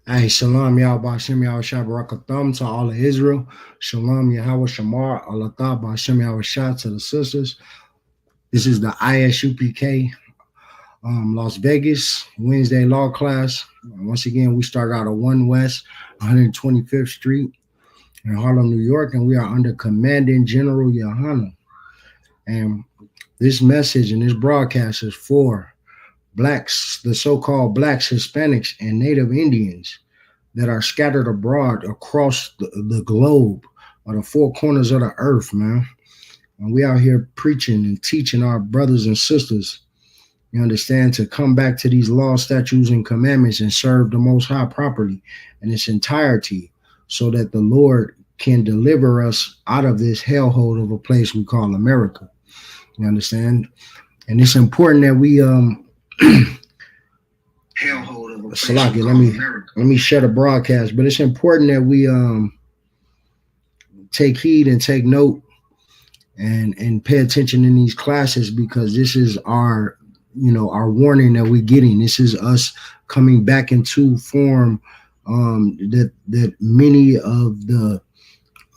Hey, shalom, Yahweh Hashem, Yahweh Shah, Barakatham to all of Israel. Shalom, Yahweh Shamar, Allah Hashem, Yahweh Shah to the sisters. This is the ISUPK Las Vegas Wednesday law class. Once again, we start out at 1 West 125th Street in Harlem, New York, and we are under Commanding General Yohana. And this message and this broadcast is for blacks, the so-called blacks, Hispanics, and Native Indians that are scattered abroad across the globe or the four corners of the earth, man. And we out here preaching and teaching our brothers and sisters, you understand, to come back to these laws, statutes, and commandments and serve the Most High properly in its entirety so that the Lord can deliver us out of this hellhole of a place we call America. You understand? And it's important that we Salaki, let me shut a broadcast, but it's important that we take heed and take note and pay attention in these classes, because this is our warning that we're getting. This is us coming back into form that many of the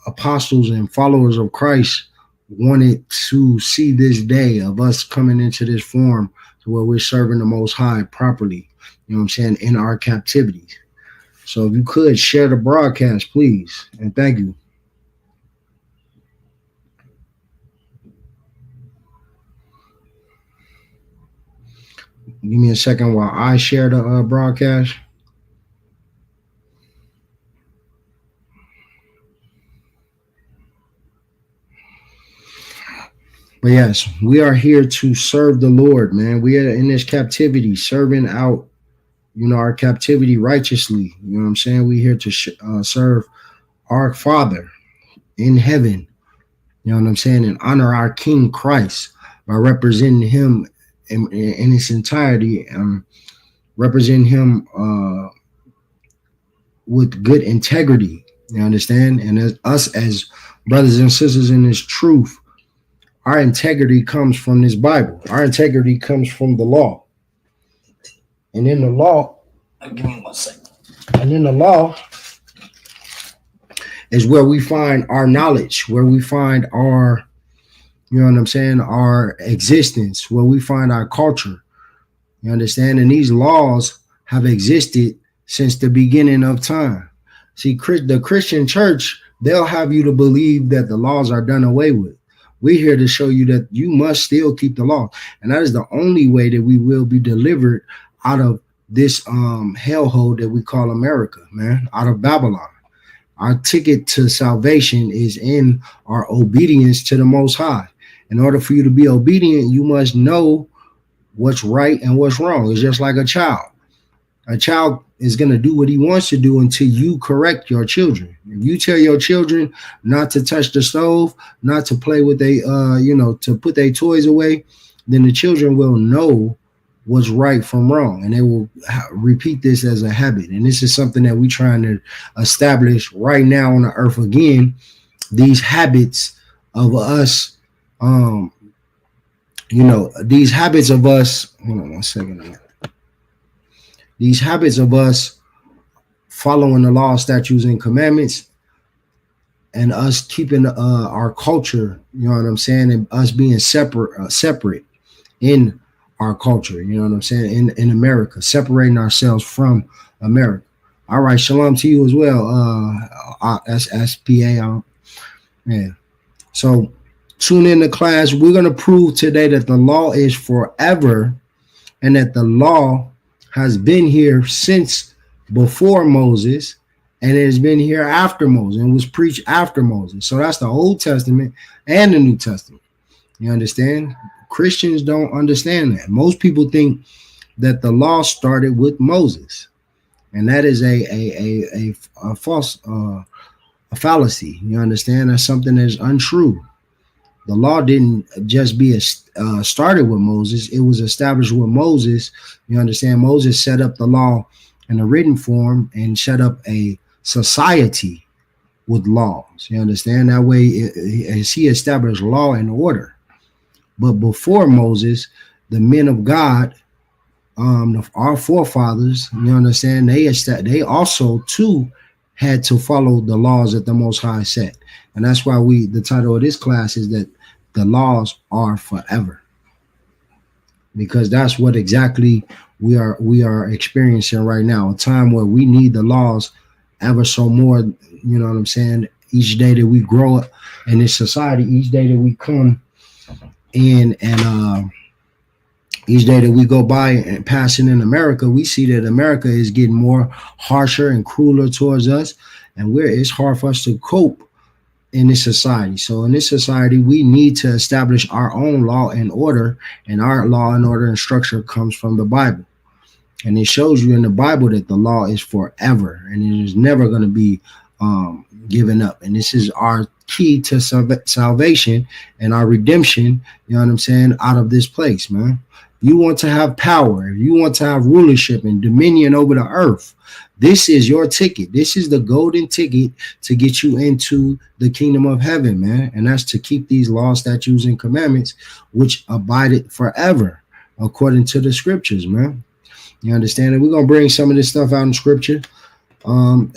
apostles and followers of Christ wanted to see this day of us coming into this form to where we're serving the Most High properly, you know what I'm saying, in our captivity. So if you could share the broadcast, please, and thank you. Give me a second while I share the broadcast. But yes, we are here to serve the Lord, man. We are in this captivity, serving out, our captivity righteously. You know what I'm saying? We're here to serve our Father in heaven. You know what I'm saying? And honor our King Christ by representing him in its entirety, represent him with good integrity. You understand? And as us as brothers and sisters in this truth, our integrity comes from this Bible. Our integrity comes from the law. And in the law, give me 1 second. And in the law is where we find our knowledge, where we find our, you know what I'm saying, our existence, where we find our culture. You understand? And these laws have existed since the beginning of time. See, the Christian church, they'll have you to believe that the laws are done away with. We're here to show you that you must still keep the law. And that is the only way that we will be delivered out of this hellhole that we call America, man, out of Babylon. Our ticket to salvation is in our obedience to the Most High. In order for you to be obedient, you must know what's right and what's wrong. It's just like a child. A child is going to do what he wants to do until you correct your children. If you tell your children not to touch the stove, not to play with to put their toys away, then the children will know what's right from wrong, and they will repeat this as a habit. And this is something that we're trying to establish right now on the earth again. These habits of us, these habits of us. Hold on 1 second. These habits of us following the law, statutes, and commandments, and us keeping our culture, you know what I'm saying, and us being separate in our culture, you know what I'm saying, in America, separating ourselves from America. All right, shalom to you as well, SPA. Yeah. So tune in to class. We're going to prove today that the law is forever and that the law has been here since before Moses, and it has been here after Moses and was preached after Moses. So that's the Old Testament and the New Testament. You understand? Christians don't understand that. Most people think that the law started with Moses, and that is a false a fallacy. You understand? That's something that's untrue. The law didn't just be started with Moses. It was established with Moses. You understand? Moses set up the law in a written form and set up a society with laws. You understand? That way, as he established law and order. But before Moses, the men of God our forefathers, you understand, they also too had to follow the laws that the Most High set, and that's why the title of this class is that the laws are forever, because that's what exactly we are experiencing right now, a time where we need the laws ever so more. You know what I'm saying? Each day that we grow up in this society, each day that we come in, and each day that we go by and passing in America, we see that America is getting more harsher and crueler towards us, and it's hard for us to cope in this society. So in this society, we need to establish our own law and order, and our law and order and structure comes from the Bible. And it shows you in the Bible that the law is forever, and it is never going to be given up. And this is our key to salvation and our redemption, you know what I'm saying, out of this place, man. You want to have power, you want to have rulership and dominion over the earth, this is your ticket. This is the golden ticket to get you into the kingdom of heaven, man. And that's to keep these laws, statutes, and commandments, which abided forever, according to the scriptures, man. You understand? And we're going to bring some of this stuff out in scripture.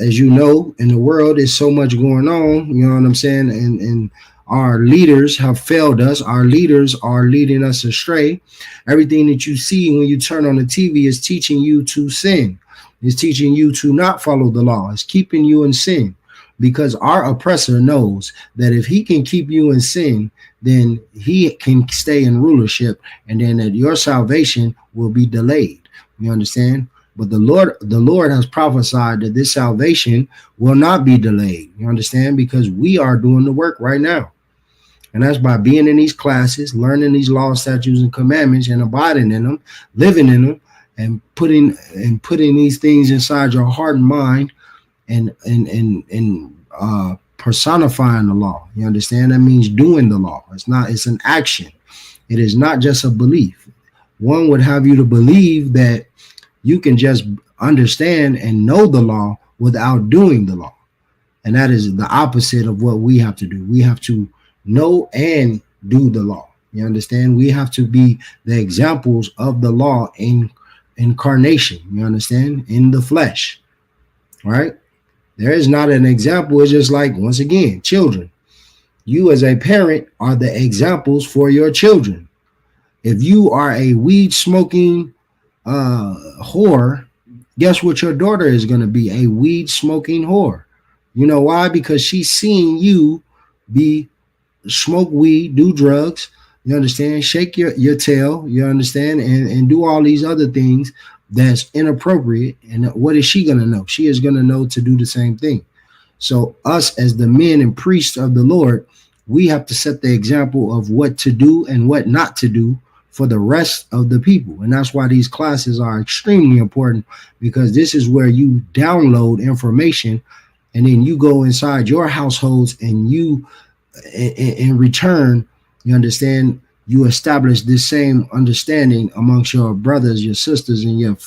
As you know, in the world, there's so much going on, you know what I'm saying? And our leaders have failed us. Our leaders are leading us astray. Everything that you see when you turn on the TV is teaching you to sin. It's teaching you to not follow the law. It's keeping you in sin, because our oppressor knows that if he can keep you in sin, then he can stay in rulership, and then that your salvation will be delayed. You understand? But the Lord has prophesied that this salvation will not be delayed. You understand? Because we are doing the work right now. And that's by being in these classes, learning these laws, statutes, and commandments, and abiding in them, living in them, and putting these things inside your heart and mind, and personifying the law. You understand? That means doing the law. It's an action. It is not just a belief. One would have you to believe that you can just understand and know the law without doing the law. And that is the opposite of what we have to do. We have to know and do the law. You understand? We have to be the examples of the law in incarnation. You understand? In the flesh. Right? There is not an example. It's just like, once again, children. You as a parent are the examples for your children. If you are a weed smoking whore, guess what your daughter is going to be? A weed smoking whore. You know why? Because she's seeing you smoke weed, do drugs, you understand, shake your tail, you understand, and do all these other things that's inappropriate. And what is she going to know? She is going to know to do the same thing. So us as the men and priests of the Lord, we have to set the example of what to do and what not to do for the rest of the people. And that's why these classes are extremely important, because this is where you download information, and then you go inside your households, and you, in return, you understand, you establish this same understanding amongst your brothers, your sisters, and your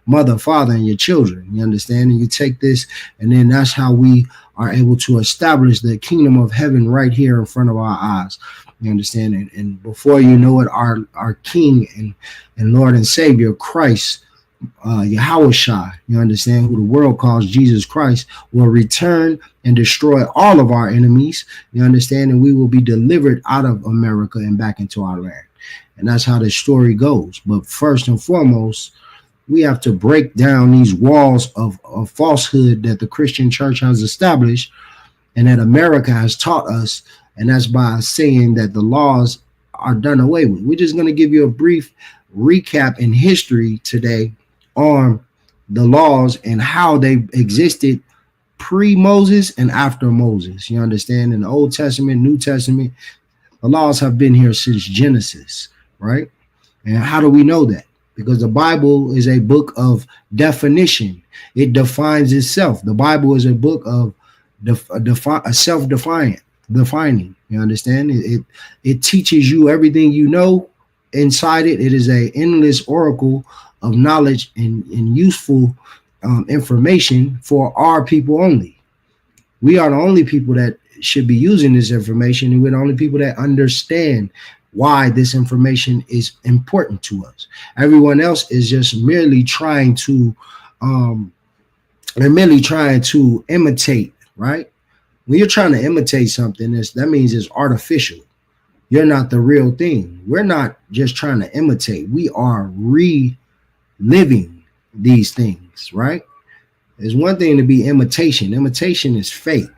mother, father, and your children. You understand? And you take this, and then that's how we are able to establish the kingdom of heaven right here in front of our eyes. You understand? And before you know it, our King and Lord and Savior, Christ, Yahushua, you understand, who the world calls Jesus Christ, will return and destroy all of our enemies. You understand? And we will be delivered out of America and back into our land. And that's how the story goes. But first and foremost, we have to break down these walls of falsehood that the Christian church has established and that America has taught us. And that's by saying that the laws are done away with. We're just going to give you a brief recap in history today on the laws and how they existed pre-Moses and after Moses. You understand? In the Old Testament, New Testament, the laws have been here since Genesis, right? And how do we know that? Because the Bible is a book of definition. It defines itself. The Bible is a book of self-defining. You understand? It teaches you everything you know inside it. It is an endless oracle of knowledge and useful information for our people only. We are the only people that should be using this information, and we're the only people that understand why this information is important to us. Everyone else is just merely trying to they're merely trying to imitate, right? When you're trying to imitate something, that means it's artificial. You're not the real thing. We're not just trying to imitate. We are reliving these things, right? There's one thing to be imitation. Imitation is fake,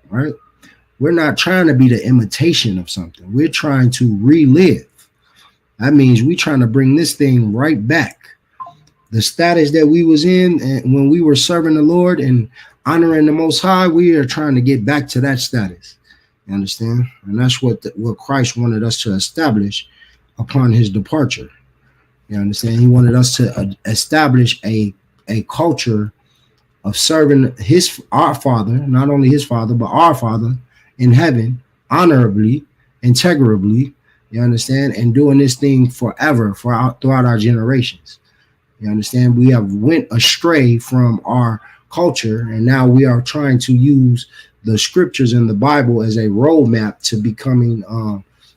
right? We're not trying to be the imitation of something. We're trying to relive. That means we're trying to bring this thing right back. The status that we was in and when we were serving the Lord and honoring the Most High, we are trying to get back to that status. You understand? And that's what Christ wanted us to establish upon his departure. You understand? He wanted us to establish a culture of serving our Father, not only his Father, but our Father in heaven, honorably, integrably, you understand, and doing this thing forever throughout our generations. You understand? We have went astray from our culture, and now we are trying to use the scriptures in the Bible as a roadmap to becoming,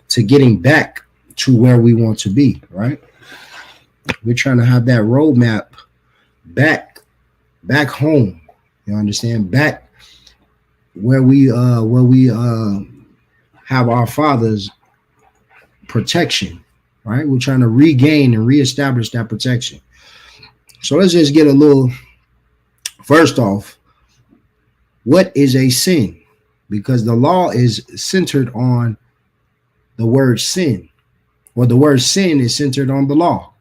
to getting back to where we want to be, right? We're trying to have that roadmap back home. You understand? Back where we have our Father's protection, right? We're trying to regain and reestablish that protection. So let's just get a little, first off, what is a sin? Because the law is centered on the word sin, or the word sin is centered on the law.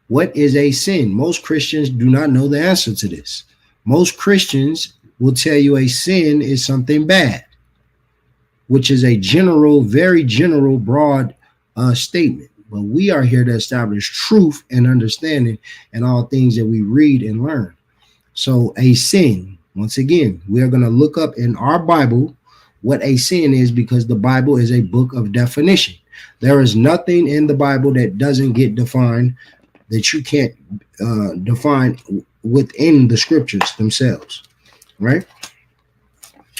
What is a sin? Most Christians do not know the answer to this. Most Christians will tell you a sin is something bad, which is a general, very general, broad statement. But we are here to establish truth and understanding in all things that we read and learn. So a sin, once again, we are going to look up in our Bible what a sin is, because the Bible is a book of definition. There is nothing in the Bible that doesn't get defined, that you can't define within the scriptures themselves, right?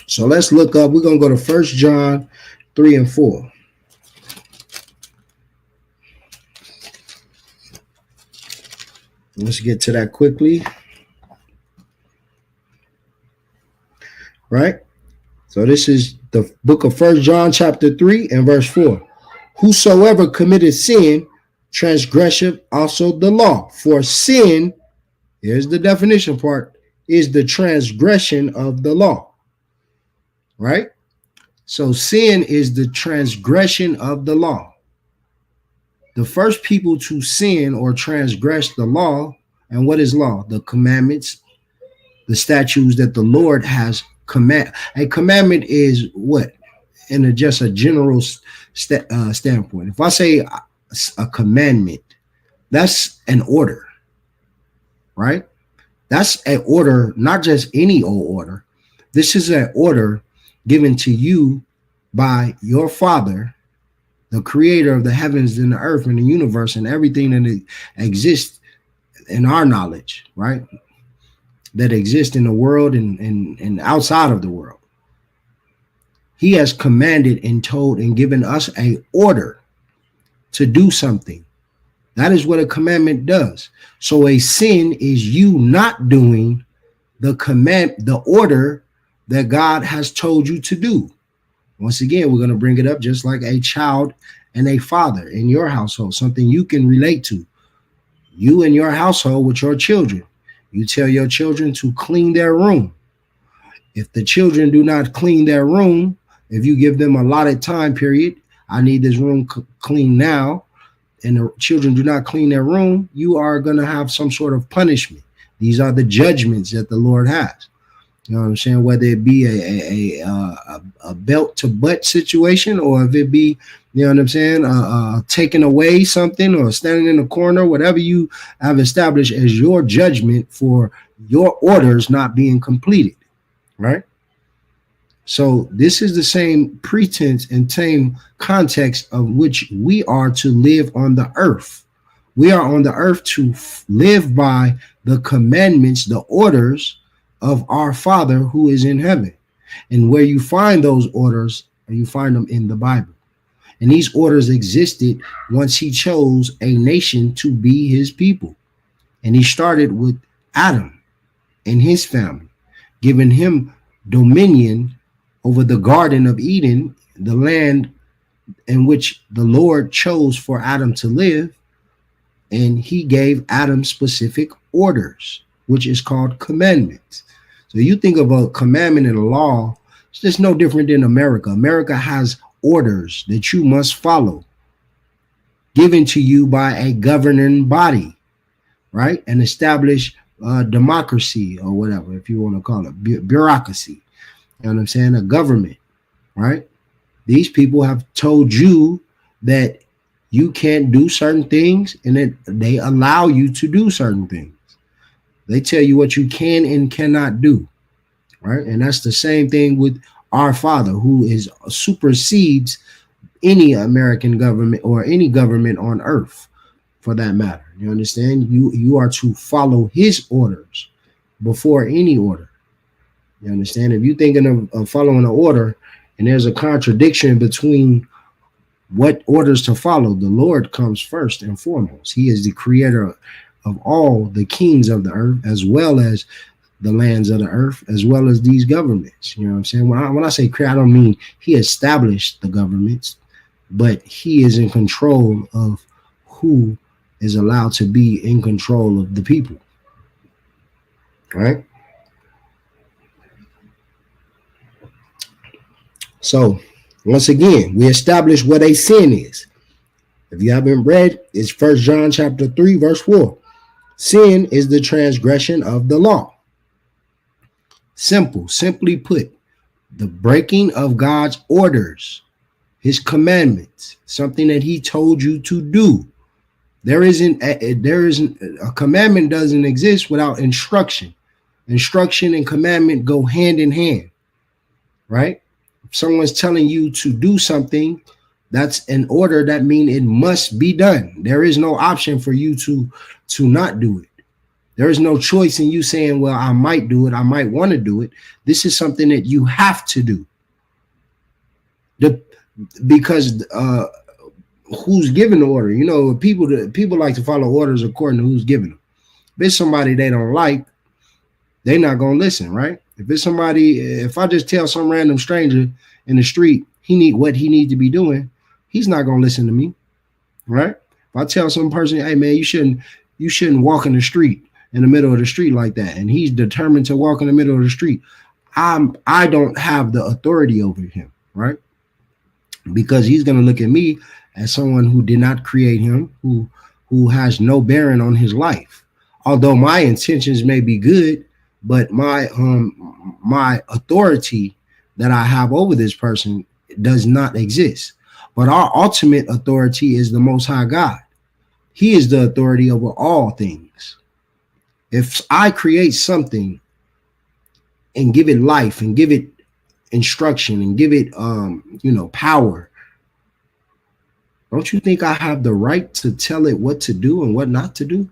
So let's look up. We're going to go to 1 John 3 and 4. Let's get to that quickly. Right? So this is the book of 1 John chapter 3 and verse 4. Whosoever committed sin transgresseth also the law. For sin, here's the definition part, is the transgression of the law. Right? So sin is the transgression of the law. The first people to sin or transgress the law, and what is law? The commandments, the statutes that the Lord has command. A commandment is what? In just a general standpoint. If I say a commandment, that's an order, right? That's an order, not just any old order. This is an order given to you by your Father, the creator of the heavens and the earth and the universe and everything that exists in our knowledge, right? That exists in the world and outside of the world. He has commanded and told and given us an order to do something. That is what a commandment does. So a sin is you not doing the order that God has told you to do. Once again, we're going to bring it up just like a child and a father in your household, something you can relate to. You in your household with your children, you tell your children to clean their room. If the children do not clean their room, if you give them a allotted time period, I need this room clean now, and the children do not clean their room, you are going to have some sort of punishment. These are the judgments that the Lord has. You know what I'm saying? Whether it be a belt to butt situation, or if it be, you know what I'm saying, taking away something or standing in the corner, whatever you have established as your judgment for your orders not being completed, right? So this is the same pretense and same context of which we are to live on the earth. We are on the earth to live by the commandments, the orders of our Father who is in heaven. And where you find those orders, you find them in the Bible. And these orders existed once he chose a nation to be his people. And he started with Adam and his family, giving him dominion over the Garden of Eden, the land in which the Lord chose for Adam to live. And he gave Adam specific orders, which is called commandments. So you think of a commandment and a law, it's just no different than America. America has orders that you must follow, given to you by a governing body, right? An established democracy, or whatever, if you want to call it, bureaucracy. You know what I'm saying? A government, right? These people have told you that you can't do certain things, and that they allow you to do certain things. They tell you what you can and cannot do, right? And that's the same thing with our Father, who is supersedes any American government or any government on earth, for that matter. You understand? You are to follow his orders before any order. You understand? If you're thinking of following an order and there's a contradiction between what orders to follow, the Lord comes first and foremost. He is the creator of all the kings of the earth, as well as the lands of the earth, as well as these governments. You know what I'm saying? When I say create, I don't mean he established the governments, but he is in control of who is allowed to be in control of the people. Right? So, once again, we establish what a sin is. If you haven't read, it's 1 John chapter 3, verse 4. Sin is the transgression of the law. Simply put, the breaking of God's orders, his commandments, something that he told you to do. There isn't a commandment doesn't exist without instruction. Instruction and commandment go hand in hand, right? If someone's telling you to do something, that's an order. That means it must be done. There is no option for you to not do it. There is no choice in you saying, well, I might do it, I might want to do it. This is something that you have to do. Because who's giving the order? You know, people like to follow orders according to who's giving them. If it's somebody they don't like, they're not going to listen, right? If I just tell some random stranger in the street what he needs to be doing, he's not going to listen to me, right? If I tell some person, hey man, you shouldn't walk in the street, in the middle of the street like that, and he's determined to walk in the middle of the street, I don't have the authority over him, right? Because he's going to look at me as someone who did not create him, who has no bearing on his life. Although my intentions may be good, but my authority that I have over this person does not exist. But our ultimate authority is the Most High God. He is the authority over all things. If I create something and give it life and give it instruction and give it power, don't you think I have the right to tell it what to do and what not to do?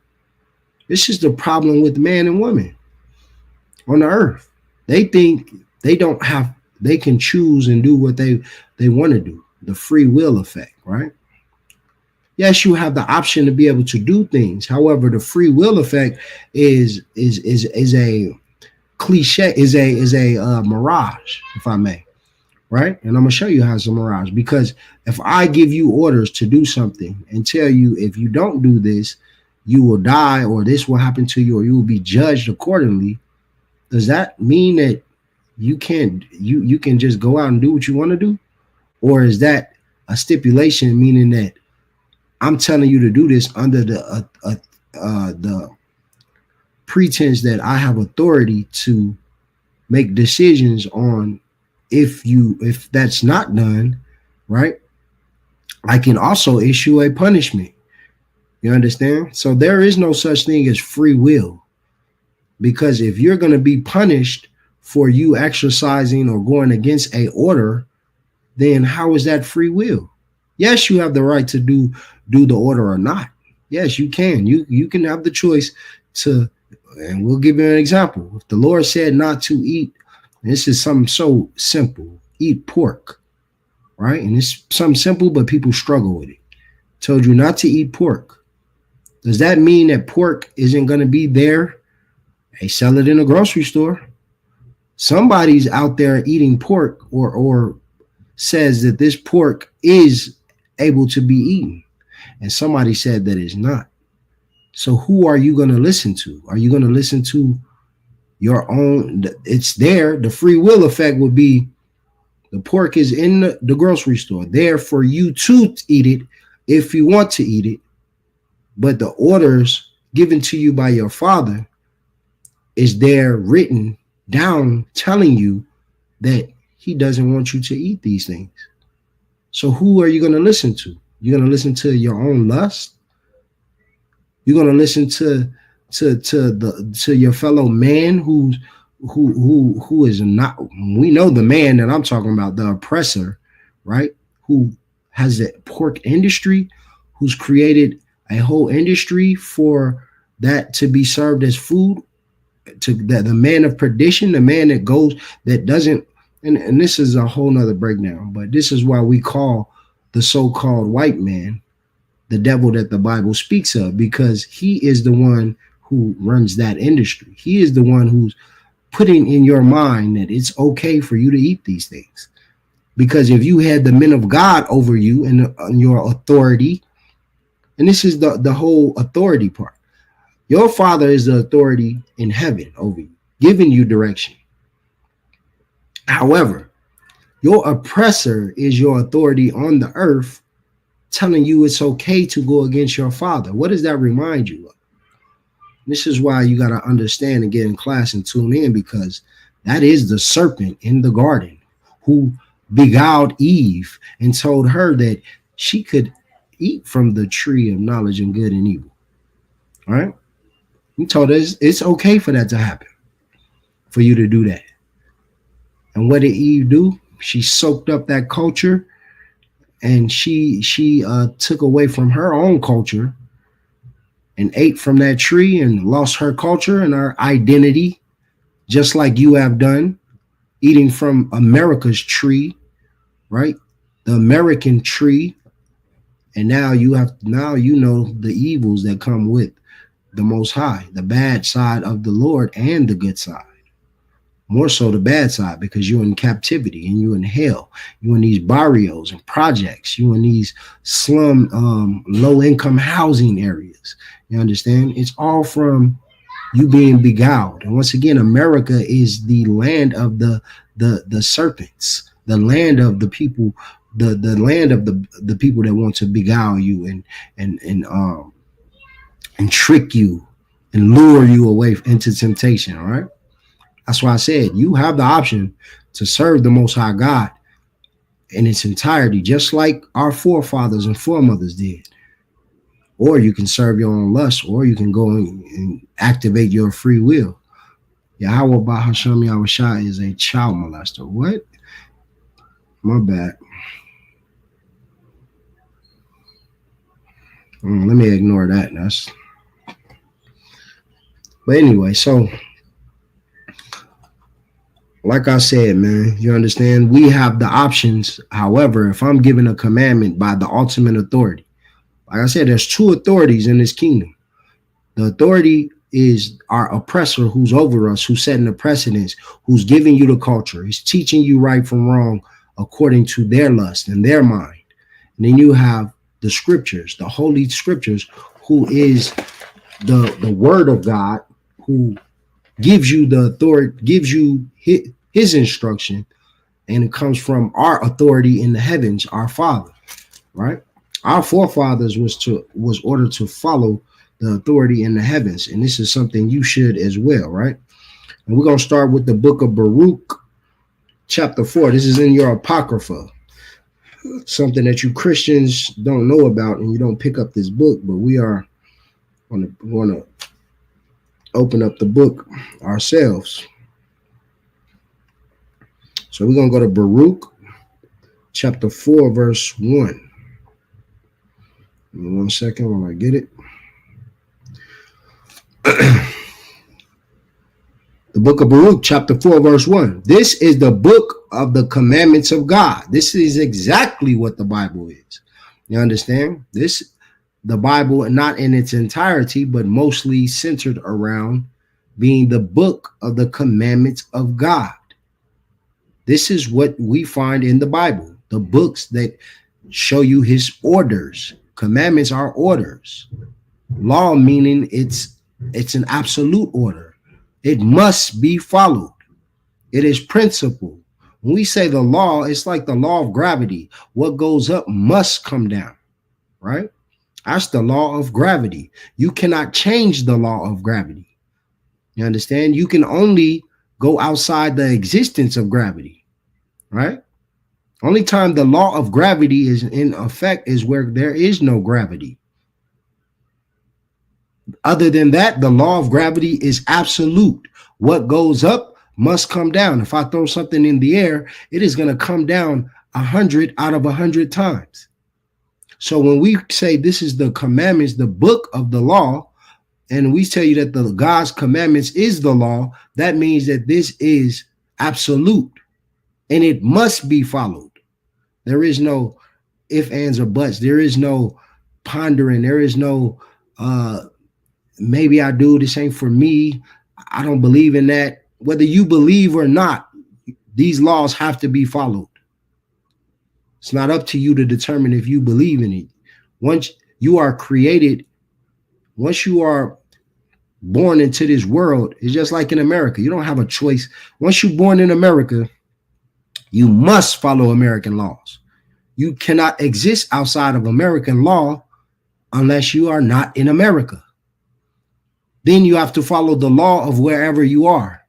This is the problem with man and woman on the earth. They think they can choose and do what they want to do. The free will effect, right? Yes, you have the option to be able to do things. However, the free will effect is a cliche, is a mirage, if I may, right? And I'm gonna show you how it's a mirage. Because if I give you orders to do something and tell you if you don't do this, you will die, or this will happen to you, or you will be judged accordingly, does that mean that you can just go out and do what you want to do? Or is that a stipulation, meaning that I'm telling you to do this under the pretense that I have authority to make decisions on if that's not done, right? I can also issue a punishment. You understand? So there is no such thing as free will, because if you're going to be punished for you exercising or going against a order, then how is that free will? Yes, you have the right to do the order or not. Yes, you can. You can have the choice to, and we'll give you an example. If the Lord said not to eat, this is something so simple, eat pork. right? And it's something simple, but people struggle with it. Told you not to eat pork. Does that mean that pork isn't going to be there? They sell it in a grocery store. Somebody's out there eating pork or says that this pork is able to be eaten. And somebody said that it's not. So who are you going to listen to? Are you going to listen to your own? It's there. The free will effect would be the pork is in the grocery store there for you to eat it if you want to eat it. But the orders given to you by your father is there written down telling you that he doesn't want you to eat these things. So who are you going to listen to? You're going to listen to your own lust? You're going to listen to your fellow man who is not, we know the man that I'm talking about, the oppressor, right? Who has the pork industry, who's created a whole industry for that to be served as food, to the man of perdition, the man that goes, that doesn't, and this is a whole nother breakdown, but this is why we call the so-called white man the devil that the Bible speaks of, because he is the one who runs that industry. He is the one who's putting in your mind that it's okay for you to eat these things. Because if you had the men of God over you and your authority, and this is the whole authority part, your father is the authority in heaven over you, giving you direction. However, your oppressor is your authority on the earth, telling you it's okay to go against your father. What does that remind you of? This is why you got to understand and get in class and tune in, because that is the serpent in the garden who beguiled Eve and told her that she could eat from the tree of knowledge and good and evil. All right? He told us it's okay for that to happen, for you to do that. And what did Eve do? She soaked up that culture, and she took away from her own culture and ate from that tree and lost her culture and her identity, just like you have done, eating from America's tree, right? The American tree. And now you know the evils that come with the Most High, the bad side of the Lord and the good side. More so the bad side, because you're in captivity and you're in hell. You're in these barrios and projects. You're in these slum, low-income housing areas. You understand? It's all from you being beguiled. And once again, America is the land of the serpents, the land of the people, the land of the people that want to beguile you and trick you and lure you away into temptation. All right. That's why I said you have the option to serve the Most High God in its entirety, just like our forefathers and foremothers did. Or you can serve your own lust, or you can go and activate your free will. Yahweh Bahasham Yahushua is a child molester. What? My bad. Let me ignore that. But anyway, so like I said, man, you understand? We have the options. However, if I'm given a commandment by the ultimate authority, like I said, there's two authorities in this kingdom. The authority is our oppressor who's over us, who's setting the precedence, who's giving you the culture. He's teaching you right from wrong according to their lust and their mind. And then you have the scriptures, the holy scriptures, who is the word of God, who gives you the authority, gives you his instruction, and it comes from our authority in the heavens, our Father, right? Our forefathers was ordered to follow the authority in the heavens, and this is something you should as well, right? And we're going to start with the book of Baruch, chapter 4. This is in your Apocrypha, something that you Christians don't know about, and you don't pick up this book, but we are going to open up the book ourselves. So we're going to go to Baruch, chapter 4, verse 1. Give me 1 second while I get it. The book of Baruch, chapter 4, verse 1. This is the book of the commandments of God. This is exactly what the Bible is. You understand? The Bible, not in its entirety, but mostly centered around being the book of the commandments of God. This is what we find in the Bible, the books that show you his orders. Commandments are orders. Law meaning it's an absolute order. It must be followed. It is principle. When we say the law, it's like the law of gravity. What goes up must come down, right? That's the law of gravity. You cannot change the law of gravity. You understand? You can only go outside the existence of gravity, right? Only time the law of gravity is in effect is where there is no gravity. Other than that, the law of gravity is absolute. What goes up must come down. If I throw something in the air, it is going to come down 100 out of 100 times. So when we say this is the commandments, the book of the law, and we tell you that the God's commandments is the law, that means that this is absolute and it must be followed. There is no ifs, ands, or buts. There is no pondering. There is no maybe I do, this ain't for me. I don't believe in that. Whether you believe or not, these laws have to be followed. It's not up to you to determine if you believe in it. Once you are created, once you are born into this world, it's just like in America. You don't have a choice. Once you're born in America, you must follow American laws. You cannot exist outside of American law unless you are not in America. Then you have to follow the law of wherever you are.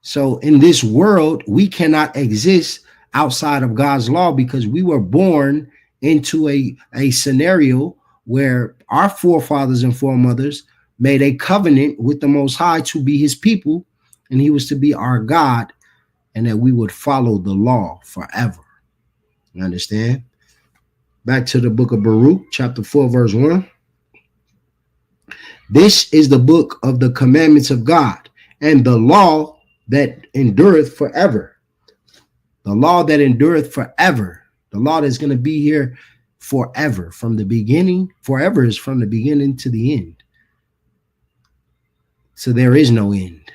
So in this world, we cannot exist outside of God's law because we were born into a scenario where our forefathers and foremothers made a covenant with the Most High to be his people, and he was to be our God, and that we would follow the law forever. You understand? Back to the book of Baruch, chapter 4, verse 1. This is the book of the commandments of God and the law that endureth forever. The law that endureth forever. The law that's going to be here forever. From the beginning, forever is from the beginning to the end. So there is no end,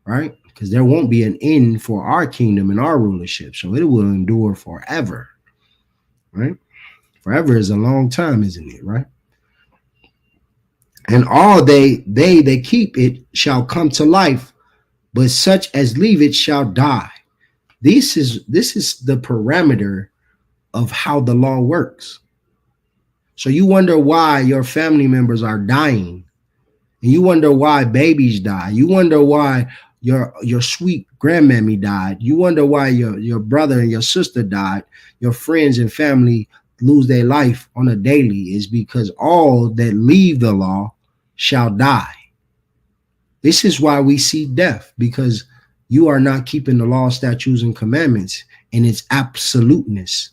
right? Because there won't be an end for our kingdom and our rulership. So it will endure forever, right? Forever is a long time, isn't it, right? And all they that keep it shall come to life, but such as leave it shall die. This is the parameter of how the law works. So you wonder why your family members are dying, and you wonder why babies die. You wonder why your sweet grandmammy died. You wonder why your brother and your sister died. Your friends and family lose their life on a daily is because all that leave the law shall die. This is why we see death, because you are not keeping the law, statutes, and commandments in its absoluteness,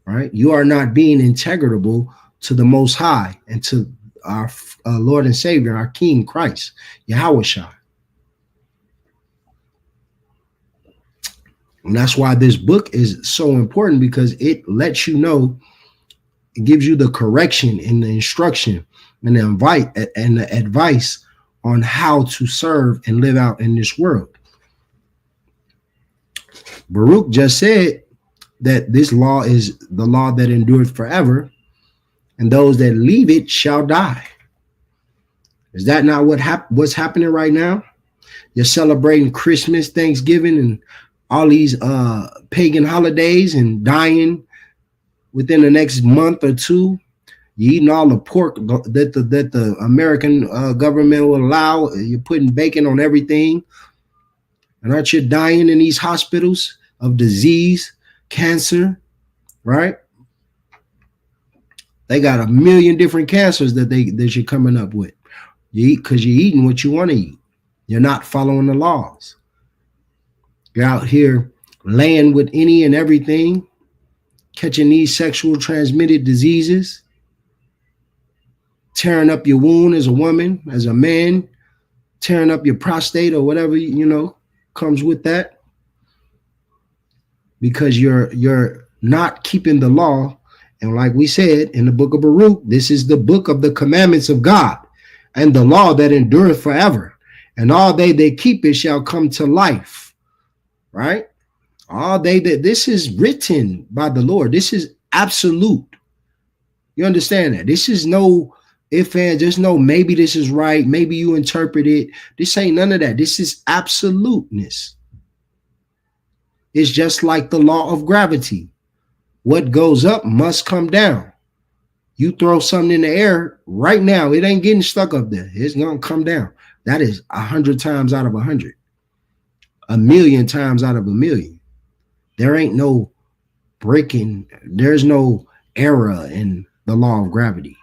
right? You are not being integrable to the Most High and to our Lord and Savior, our King Christ, Yahushua. And that's why this book is so important, because it lets you know, it gives you the correction and the instruction and the invite and the advice on how to serve and live out in this world. Baruch just said that this law is the law that endureth forever, and those that leave it shall die. Is that not what's happening right now? You're celebrating Christmas, Thanksgiving, and all these pagan holidays and dying within the next month or two. You're eating all the pork that the American government will allow. You're putting bacon on everything. And aren't you dying in these hospitals of disease, cancer, right? They got a million different cancers that you're coming up with. You eat because you're eating what you want to eat. You're not following the laws. You're out here laying with any and everything, catching these sexual transmitted diseases, tearing up your wound as a woman, as a man, tearing up your prostate or whatever, comes with that, because you're not keeping the law. And like we said in the book of Baruch, this is the book of the commandments of God and the law that endureth forever. And all they that keep it shall come to life. Right? All they that, this is written by the Lord. This is absolute. You understand that? This is no if and just no maybe this is right. Maybe you interpret it. This ain't none of that. This is absoluteness. It's just like the law of gravity. What goes up must come down. You throw something in the air right now, it ain't getting stuck up there. It's going to come down. That is 100 times out of 100. 1,000,000 times out of 1,000,000. There ain't no breaking. There's no error in the law of gravity.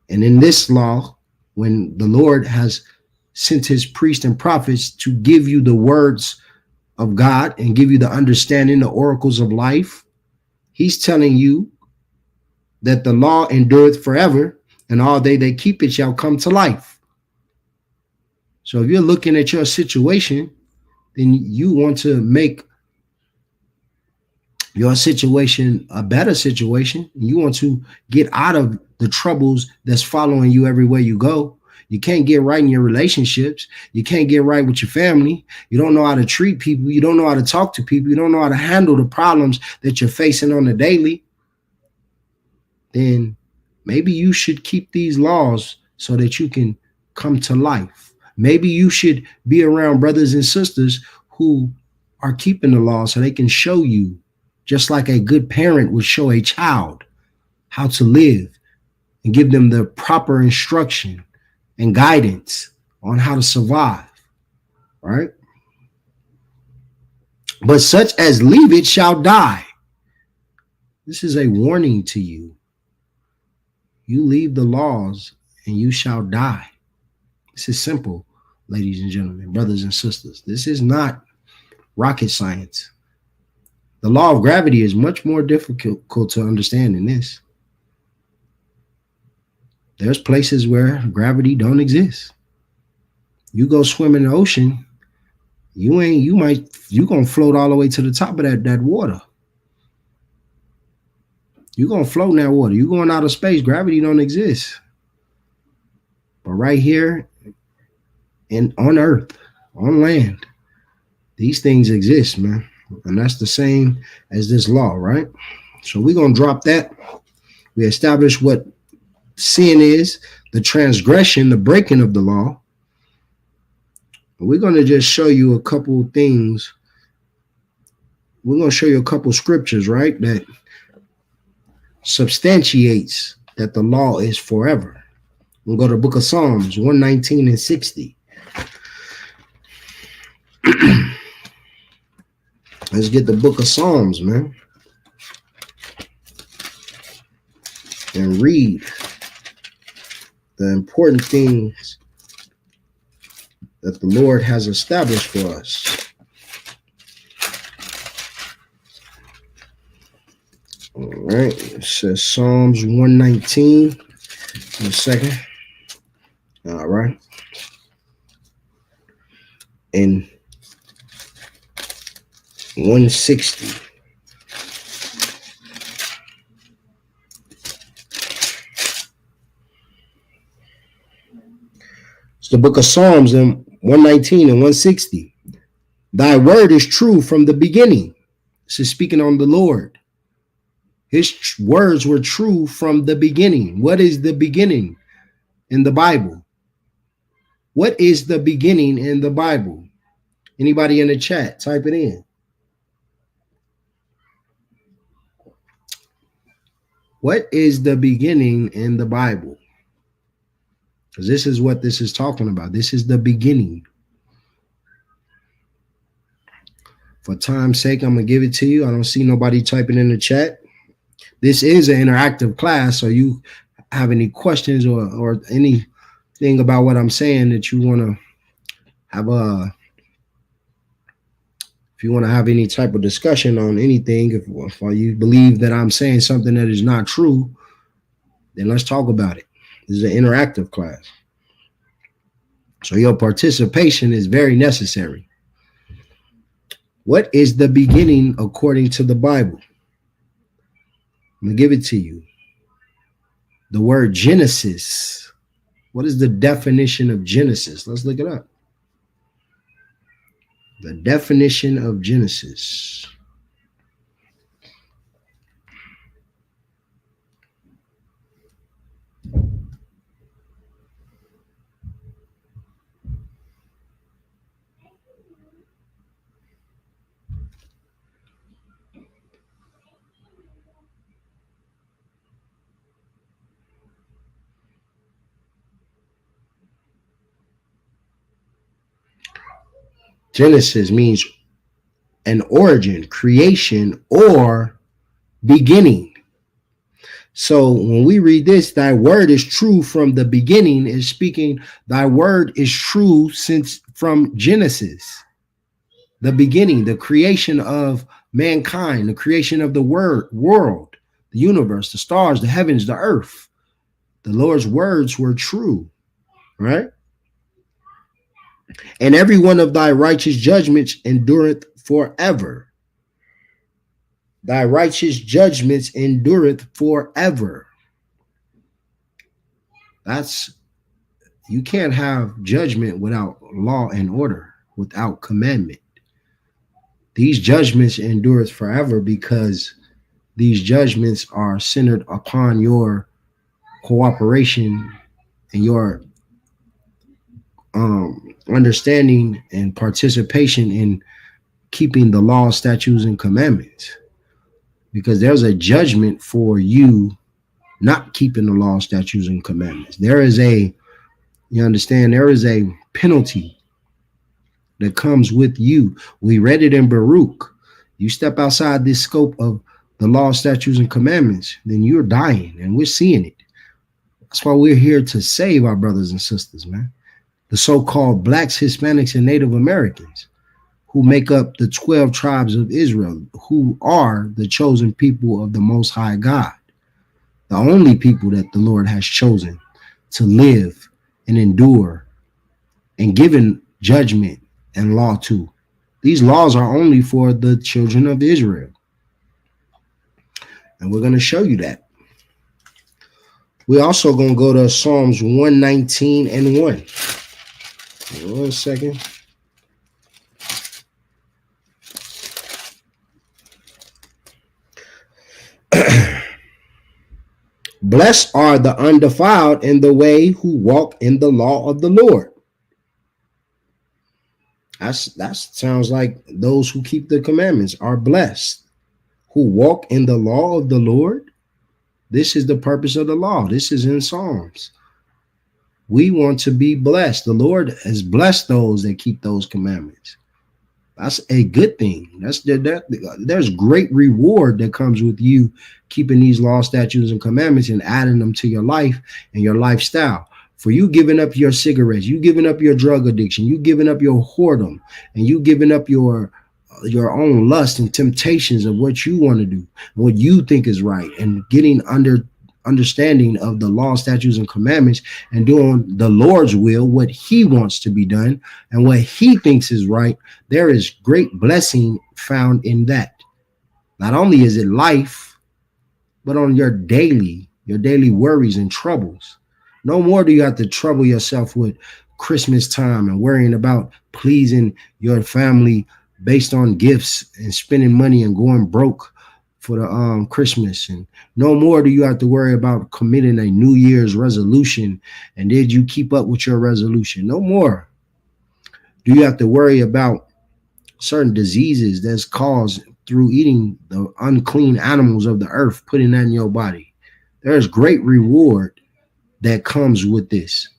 And in this law, when the Lord has sent his priests and prophets to give you the words of God and give you the understanding, the oracles of life, he's telling you that the law endureth forever, and all they that keep it shall come to life. So if you're looking at your situation, then you want to make your situation a better situation. You want to get out of the troubles that's following you everywhere you go. You can't get right in your relationships. You can't get right with your family. You don't know how to treat people. You don't know how to talk to people. You don't know how to handle the problems that you're facing on the daily. Then maybe you should keep these laws so that you can come to life. Maybe you should be around brothers and sisters who are keeping the law so they can show you, just like a good parent would show a child, how to live and give them the proper instruction and guidance on how to survive, right? But such as leave it shall die. This is a warning to you. You leave the laws and you shall die. This is simple, ladies and gentlemen, brothers and sisters. This is not rocket science. The law of gravity is much more difficult to understand than this. There's places where gravity don't exist. You go swim in the ocean, you gonna float all the way to the top of that water. You're gonna float in that water. You're going out of space. Gravity don't exist. But right here on Earth, on land, these things exist, man. And that's the same as this law, right? So we're gonna drop that. We established what sin is, the transgression, the breaking of the law. We're going to just show you a couple things. We're going to show you a couple scriptures, right, that substantiates that the law is forever. We'll go to the book of Psalms 119 and 60. Let's get the book of Psalms, man, and read the important things that the Lord has established for us. All right, it says Psalms 119. In a second. All right. And 160. It's the book of Psalms in 119 and 160. Thy word is true from the beginning. This is speaking on the Lord. His words were true from the beginning. What is the beginning in the Bible? What is the beginning in the Bible? Anybody in the chat, type it in. What is the beginning in the Bible? Because this is what this is talking about. This is the beginning. For time's sake, I'm going to give it to you. I don't see nobody typing in the chat. This is an interactive class, so you have any questions or anything about what I'm saying that you want to have if you want to have any type of discussion on anything, if you believe that I'm saying something that is not true, then let's talk about it. This is an interactive class. So your participation is very necessary. What is the beginning according to the Bible? I'm going to give it to you. The word Genesis. What is the definition of Genesis? Let's look it up. The definition of Genesis. Genesis means an origin, creation, or beginning. So when we read this, thy word is true from the beginning, is speaking, thy word is true since from Genesis, the beginning, the creation of mankind, the creation of the world, the universe, the stars, the heavens, the earth. The Lord's words were true, right? And every one of thy righteous judgments endureth forever. Thy righteous judgments endureth forever. You can't have judgment without law and order, without commandment. These judgments endureth forever because these judgments are centered upon your cooperation and your understanding and participation in keeping the law, statutes, and commandments. Because there's a judgment for you not keeping the law, statutes, and commandments. There is a penalty that comes with you. We read it in Baruch. You step outside this scope of the law, statutes, and commandments, then you're dying, and we're seeing it. That's why we're here to save our brothers and sisters, man. The so-called blacks, Hispanics, and Native Americans who make up the 12 tribes of Israel, who are the chosen people of the Most High God, the only people that the Lord has chosen to live and endure and given judgment and law to. These laws are only for the children of Israel. And we're going to show you that. We're also going to go to Psalms 119 and 1. 1 second. Blessed are the undefiled in the way who walk in the law of the Lord. That sounds like those who keep the commandments are blessed. Who walk in the law of the Lord. This is the purpose of the law. This is in Psalms. We want to be blessed. The Lord has blessed those that keep those commandments. That's a good thing. There's great reward that comes with you keeping these law, statutes, and commandments and adding them to your life and your lifestyle. For you giving up your cigarettes, you giving up your drug addiction, you giving up your whoredom, and you giving up your own lust and temptations of what you want to do, what you think is right, and getting understanding of the law, statutes, and commandments, and doing the Lord's will, what he wants to be done and what he thinks is right. There is great blessing found in that. Not only is it life, but on your daily worries and troubles. No more do you have to trouble yourself with Christmas time and worrying about pleasing your family based on gifts and spending money and going broke for the Christmas. And no more do you have to worry about committing a New Year's resolution and did you keep up with your resolution. No more do you have to worry about certain diseases that's caused through eating the unclean animals of the earth, putting that in your body. There's great reward that comes with this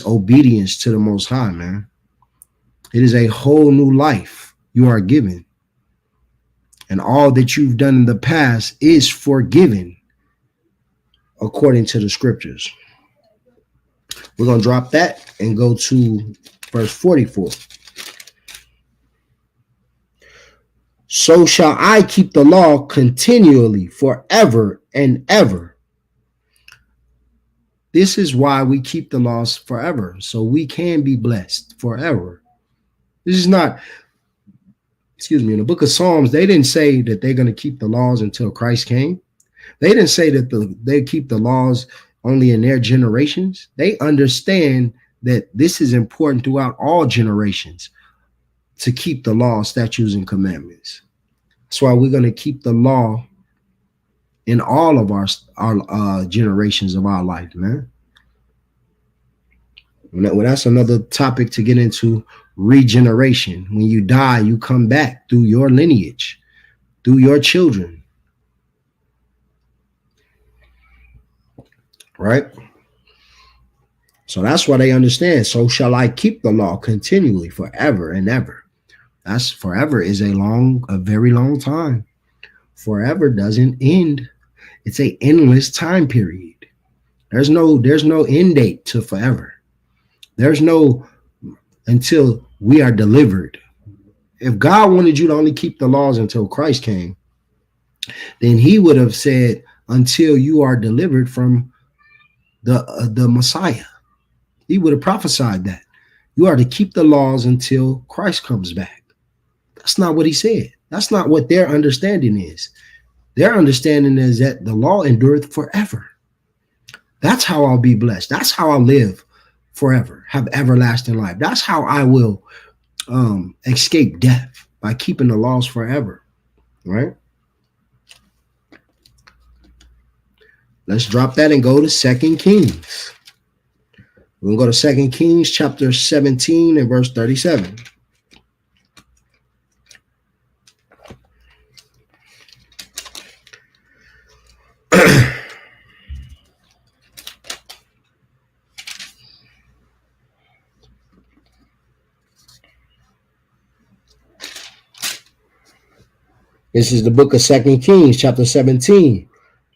obedience to the Most High, man. It is a whole new life you are given. And all that you've done in the past is forgiven according to the scriptures. We're going to drop that and go to verse 44. So shall I keep the law continually forever and ever. This is why we keep the laws forever, so we can be blessed forever. This is not, excuse me, in the book of Psalms, they didn't say that they're going to keep the laws until Christ came. They didn't say that they keep the laws only in their generations. They understand that this is important throughout all generations to keep the law, statutes, and commandments. That's why we're going to keep the law in all of our generations of our life, man. Well, that's another topic to get into, regeneration. When you die, you come back through your lineage, through your children. Right? So that's why they understand. So shall I keep the law continually forever and ever. That's forever is a very long time. Forever doesn't end. It's an endless time period. There's no end date to forever. There's no until we are delivered. If God wanted you to only keep the laws until Christ came, then he would have said until you are delivered from the Messiah. He would have prophesied that. You are to keep the laws until Christ comes back. That's not what he said. That's not what their understanding is. Their understanding is that the law endureth forever. That's how I'll be blessed. That's how I'll live forever, have everlasting life. That's how I will escape death, by keeping the laws forever, right? Let's drop that and go to 2 Kings. We're going to go to 2 Kings chapter 17 and verse 37. This is the book of 2 Kings, chapter 17,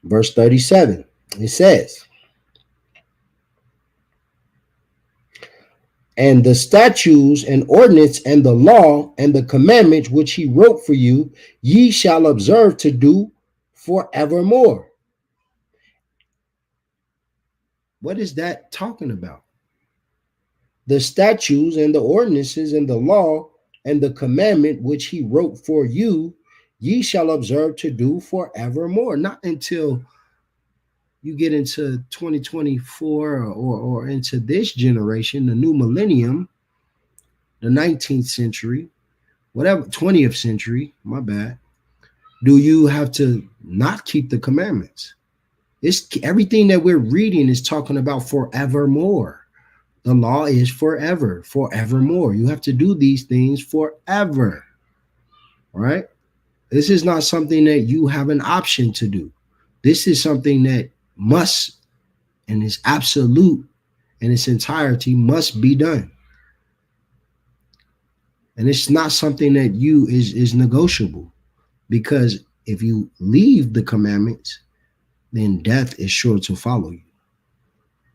verse 37. It says, and the statutes and ordinance and the law and the commandments which he wrote for you, ye shall observe to do forevermore. What is that talking about? The statutes and the ordinances and the law and the commandment which he wrote for you, ye shall observe to do forevermore. Not until you get into 2024 or into this generation, the new millennium, the 19th century, whatever, 20th century, my bad, do you have to not keep the commandments. It's everything that we're reading is talking about forevermore. The law is forever, forevermore. You have to do these things forever, right? This is not something that you have an option to do. This is something that must, and is absolute in its entirety, must be done. And it's not something that is negotiable, because if you leave the commandments, then death is sure to follow you.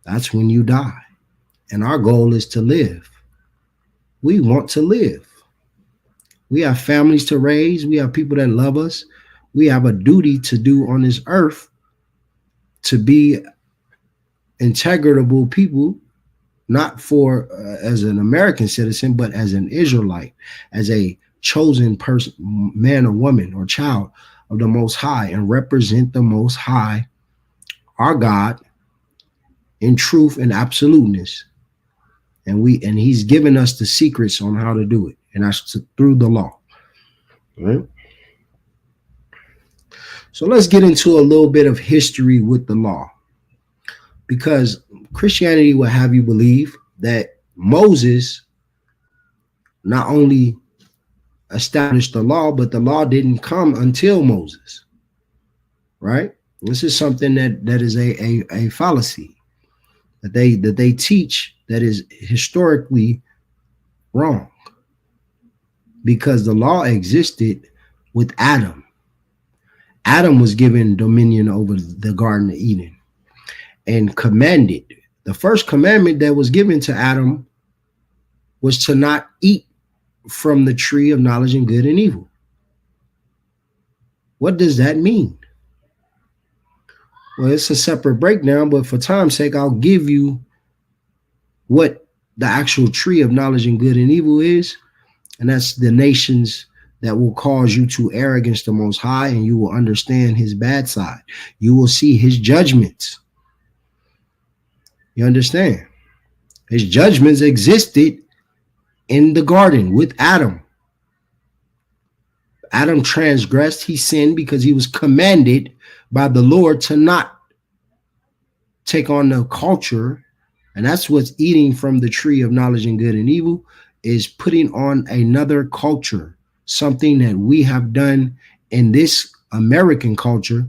That's when you die. And our goal is to live. We want to live. We have families to raise. We have people that love us. We have a duty to do on this earth to be integrable people, not for as an American citizen, but as an Israelite, as a chosen person, man or woman or child of the Most High, and represent the Most High, our God, in truth and absoluteness. And he's given us the secrets on how to do it, and that's through the law. Right? So let's get into a little bit of history with the law, because Christianity will have you believe that Moses not only established the law, but the law didn't come until Moses. Right? This is something that is a fallacy that they teach that is historically wrong, because the law existed with Adam. Adam was given dominion over the Garden of Eden and commanded. The first commandment that was given to Adam was to not eat from the tree of knowledge and good and evil. What does that mean? Well, it's a separate breakdown, but for time's sake, I'll give you what the actual tree of knowledge and good and evil is. And that's the nations that will cause you to err against the Most High, and you will understand his bad side. You will see his judgments. You understand? His judgments existed in the garden with Adam. Adam transgressed, he sinned because he was commanded by the Lord to not take on the culture. And that's what's eating from the tree of knowledge and good and evil, is putting on another culture, something that we have done in this American culture.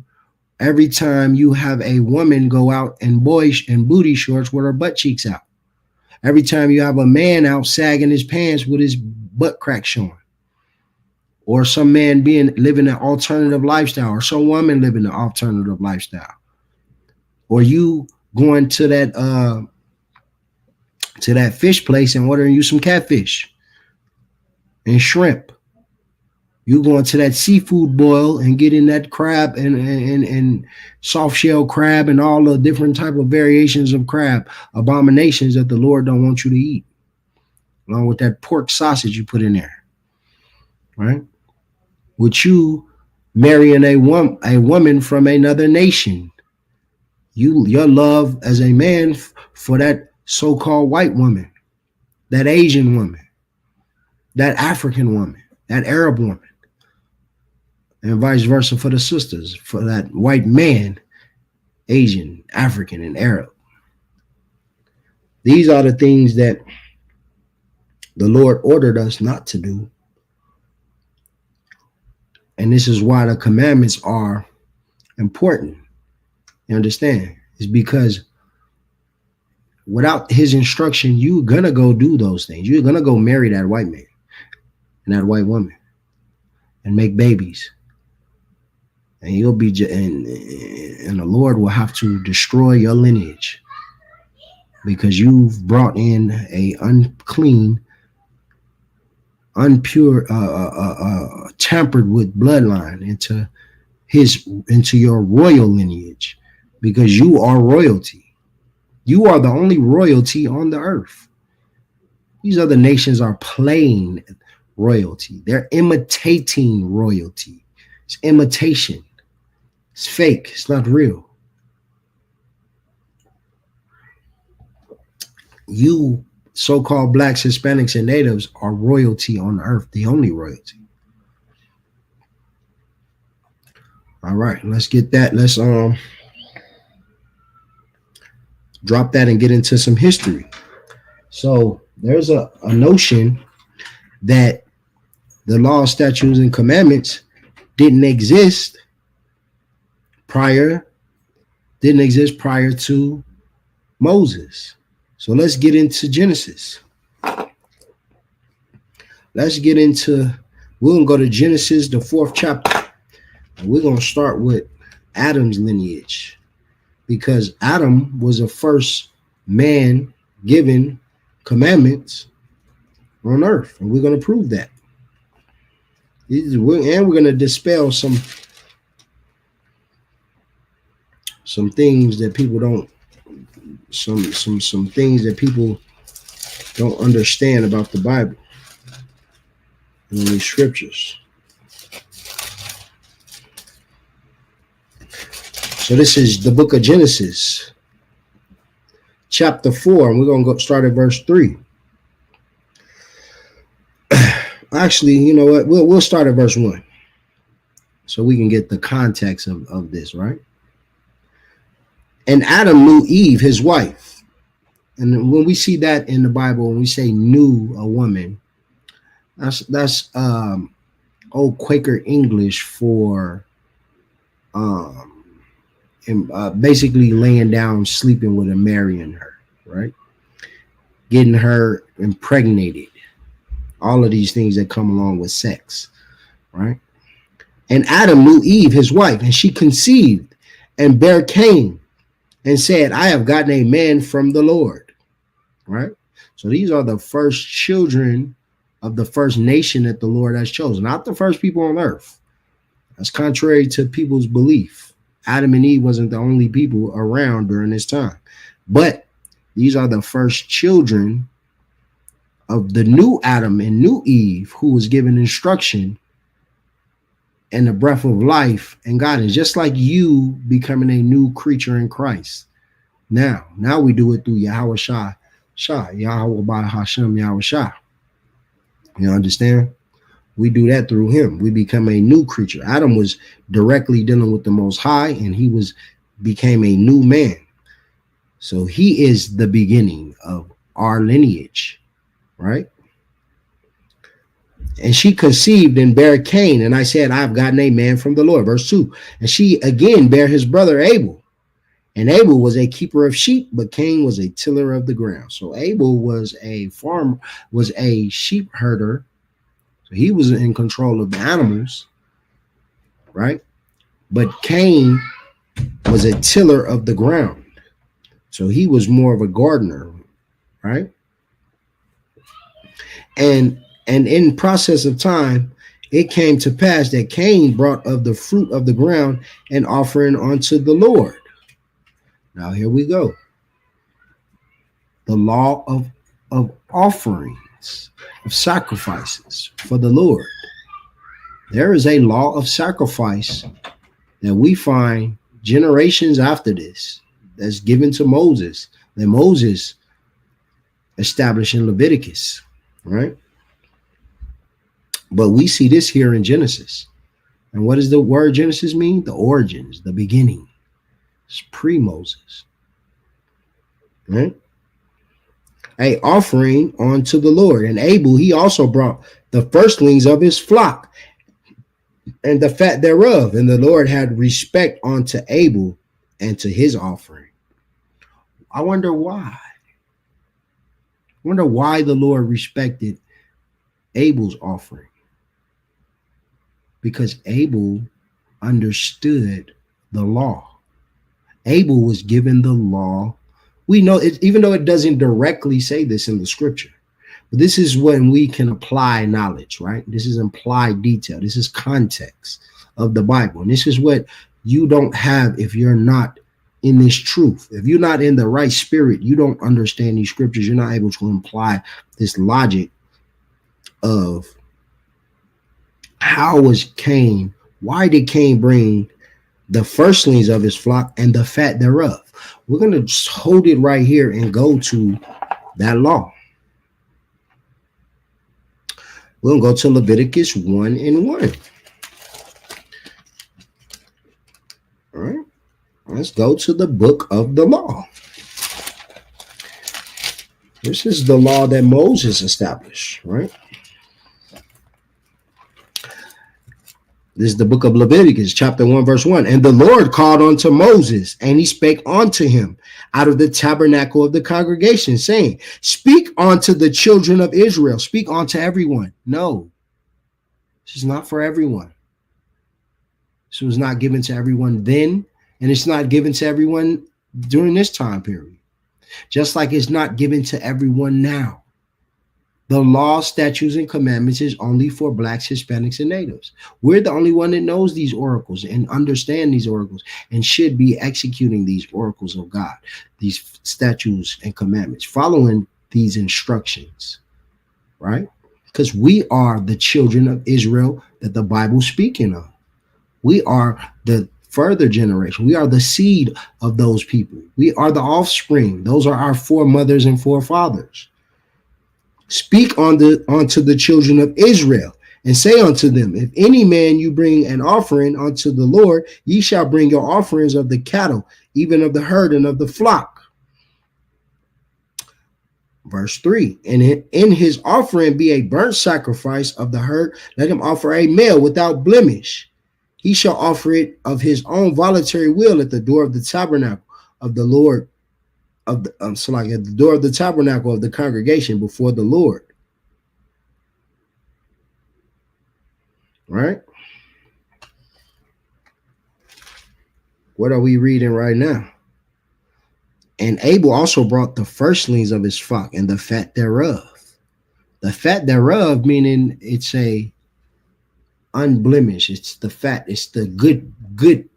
Every time you have a woman go out in boyish and booty shorts with her butt cheeks out. Every time you have a man out sagging his pants with his butt crack showing. Or some man living an alternative lifestyle, or some woman living an alternative lifestyle. Or you going to that fish place and ordering you some catfish and shrimp. You going to that seafood boil and getting that crab and soft shell crab and all the different type of variations of crab, abominations that the Lord don't want you to eat, along with that pork sausage you put in there, right? With you marrying a woman from another nation, your love as a man for that so-called white woman, that Asian woman, that African woman, that Arab woman, and vice versa for the sisters, for that white man, Asian, African, and Arab. These are the things that the Lord ordered us not to do. And this is why the commandments are important. You understand? It's because without his instruction, you're going to go do those things. You're going to go marry that white man and that white woman and make babies. And you'll be, and the Lord will have to destroy your lineage because you've brought in a unclean, unpure, tampered with bloodline into your royal lineage, because you are royalty. You are the only royalty on the earth. These other nations are playing royalty. They're imitating royalty. It's imitation. It's fake. It's not real. You so-called blacks, Hispanics, and natives are royalty on the earth, the only royalty. All right, let's get that. Let's drop that and get into some history. So there's a notion that the law, statutes, and commandments didn't exist prior to Moses. So let's get into Genesis. We're going to go to Genesis, the 4th chapter. And we're going to start with Adam's lineage, because Adam was the first man given commandments on earth. And we're going to prove that. And we're going to dispel some things that people don't, some things that people don't understand about the Bible and these scriptures. So this is the book of Genesis, chapter 4, and we're going to go start at verse 3. Actually, you know what? We'll start at verse 1 so we can get the context of this, right? And Adam knew Eve, his wife. And when we see that in the Bible, when we say knew a woman, that's old Quaker English for basically laying down, sleeping with her, marrying her, right? Getting her impregnated. All of these things that come along with sex, right? And Adam knew Eve, his wife, and she conceived and bare Cain and said, I have gotten a man from the Lord, right? So these are the first children of the first nation that the Lord has chosen, not the first people on earth. That's contrary to people's belief. Adam and Eve wasn't the only people around during this time. But these are the first children of the new Adam and new Eve who was given instruction and the breath of life and guidance, just like you becoming a new creature in Christ. Now we do it through Yahweh Shah, Yahweh by Hashem, Yahweh Shah. You understand? We do that through him. We become a new creature. Adam was directly dealing with the Most High, and he became a new man. So he is the beginning of our lineage, right? And she conceived and bare Cain, and I said, I've gotten a man from the Lord. Verse 2. And she again bare his brother Abel. And Abel was a keeper of sheep, but Cain was a tiller of the ground. So Abel was a farmer, was a sheep herder. So he was in control of the animals, right? But Cain was a tiller of the ground. So he was more of a gardener, right? And in process of time, it came to pass that Cain brought of the fruit of the ground an offering unto the Lord. Now here we go. The law of offerings, of sacrifices for the Lord. There is a law of sacrifice that we find generations after this that's given to Moses, that Moses established in Leviticus, right? But we see this here in Genesis. And what does the word Genesis mean? The origins, the beginning. It's pre-Moses, right? A offering unto the Lord. And Abel, he also brought the firstlings of his flock and the fat thereof. And the Lord had respect unto Abel and to his offering. I wonder why. I wonder why the Lord respected Abel's offering. Because Abel understood the law. Abel was given the law. We know it, even though it doesn't directly say this in the scripture, but this is when we can apply knowledge, right? This is implied detail. This is context of the Bible. And this is what you don't have if you're not in this truth. If you're not in the right spirit, you don't understand these scriptures. You're not able to imply this logic of how was Cain, why did Cain bring the firstlings of his flock and the fat thereof? We're going to just hold it right here and go to that law. We're going to go to Leviticus 1:1. All right. Let's go to the book of the law. This is the law that Moses established, right? This is the book of Leviticus, chapter 1, verse 1. And the Lord called unto Moses, and he spake unto him out of the tabernacle of the congregation, saying, speak unto the children of Israel. Speak unto everyone. No, this is not for everyone. This was not given to everyone then, and it's not given to everyone during this time period. Just like it's not given to everyone now. The law, statutes, and commandments is only for blacks, Hispanics, and natives. We're the only one that knows these oracles and understand these oracles and should be executing these oracles of God, these statutes and commandments, following these instructions, right? Because we are the children of Israel that the Bible's speaking of. We are the further generation. We are the seed of those people. We are the offspring. Those are our foremothers and forefathers. Speak unto the children of Israel, and say unto them, if any man you bring an offering unto the Lord, ye shall bring your offerings of the cattle, even of the herd and of the flock. Verse 3, and in his offering be a burnt sacrifice of the herd. Let him offer a male without blemish. He shall offer it of his own voluntary will at the door of the tabernacle of the Lord. At the door of the tabernacle of the congregation before the Lord. Right? What are we reading right now? And Abel also brought the firstlings of his flock and the fat thereof. The fat thereof meaning it's a unblemished. It's the fat. It's the good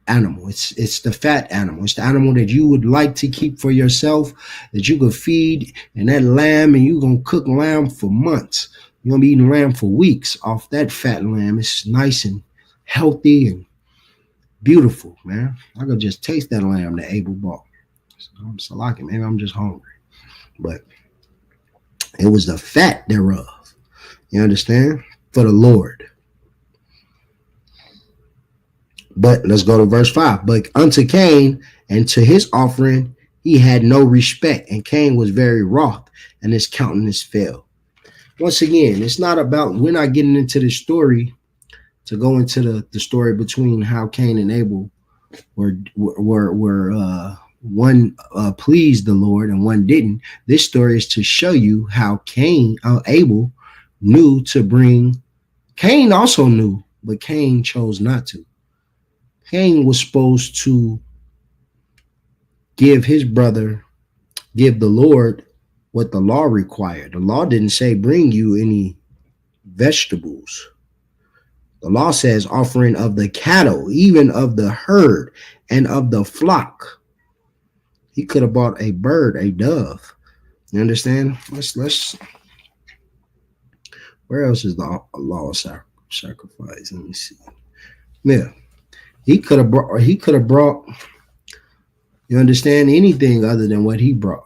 animal. It's the fat animal. It's the animal that you would like to keep for yourself, that you could feed, and that lamb, and you're gonna cook lamb for months. You're gonna be eating lamb for weeks off that fat lamb. It's nice and healthy and beautiful, man. I could just taste that lamb that Abel bought. So I'm so like it. Maybe I'm just hungry. But it was the fat thereof. You understand? For the Lord. But let's go to verse 5. But unto Cain and to his offering he had no respect, and Cain was very wroth, and his countenance fell. Once again, it's not about, we're not getting into the story to go into the story between how Cain and Abel were one pleased the Lord and one didn't. This story is to show you how Abel knew to bring. Cain also knew, but Cain chose not to. Cain was supposed to give the Lord what the law required. The law didn't say bring you any vegetables. The law says offering of the cattle, even of the herd and of the flock. He could have bought a bird, a dove. You understand? Let's. Where else is the law of sacrifice? Let me see. Yeah, he could have brought. He could have brought. You understand, anything other than what he brought.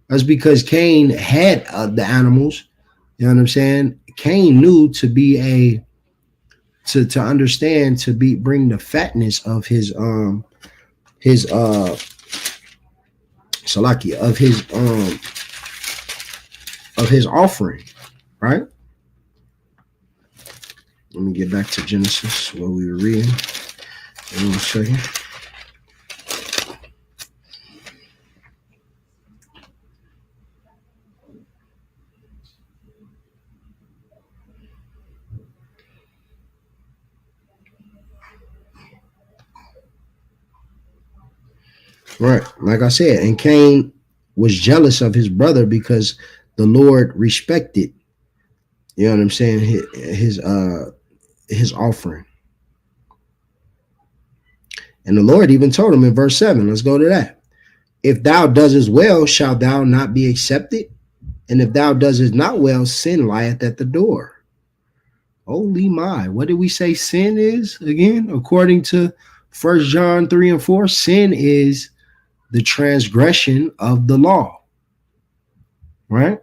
That's because Cain had the animals. You know what I'm saying? Cain knew to be a to understand to be bring the fatness of his salaki of his offering, right? Let me get back to Genesis where we were reading. In 1 second. Right. Like I said, and Cain was jealous of his brother because the Lord respected, you know what I'm saying, his offering. And the Lord even told him in verse 7, let's go to that. If thou doest well, shalt thou not be accepted? And if thou doest not well, sin lieth at the door. Holy my. What did we say sin is again? According to 1 John 3 and 4, sin is the transgression of the law. Right?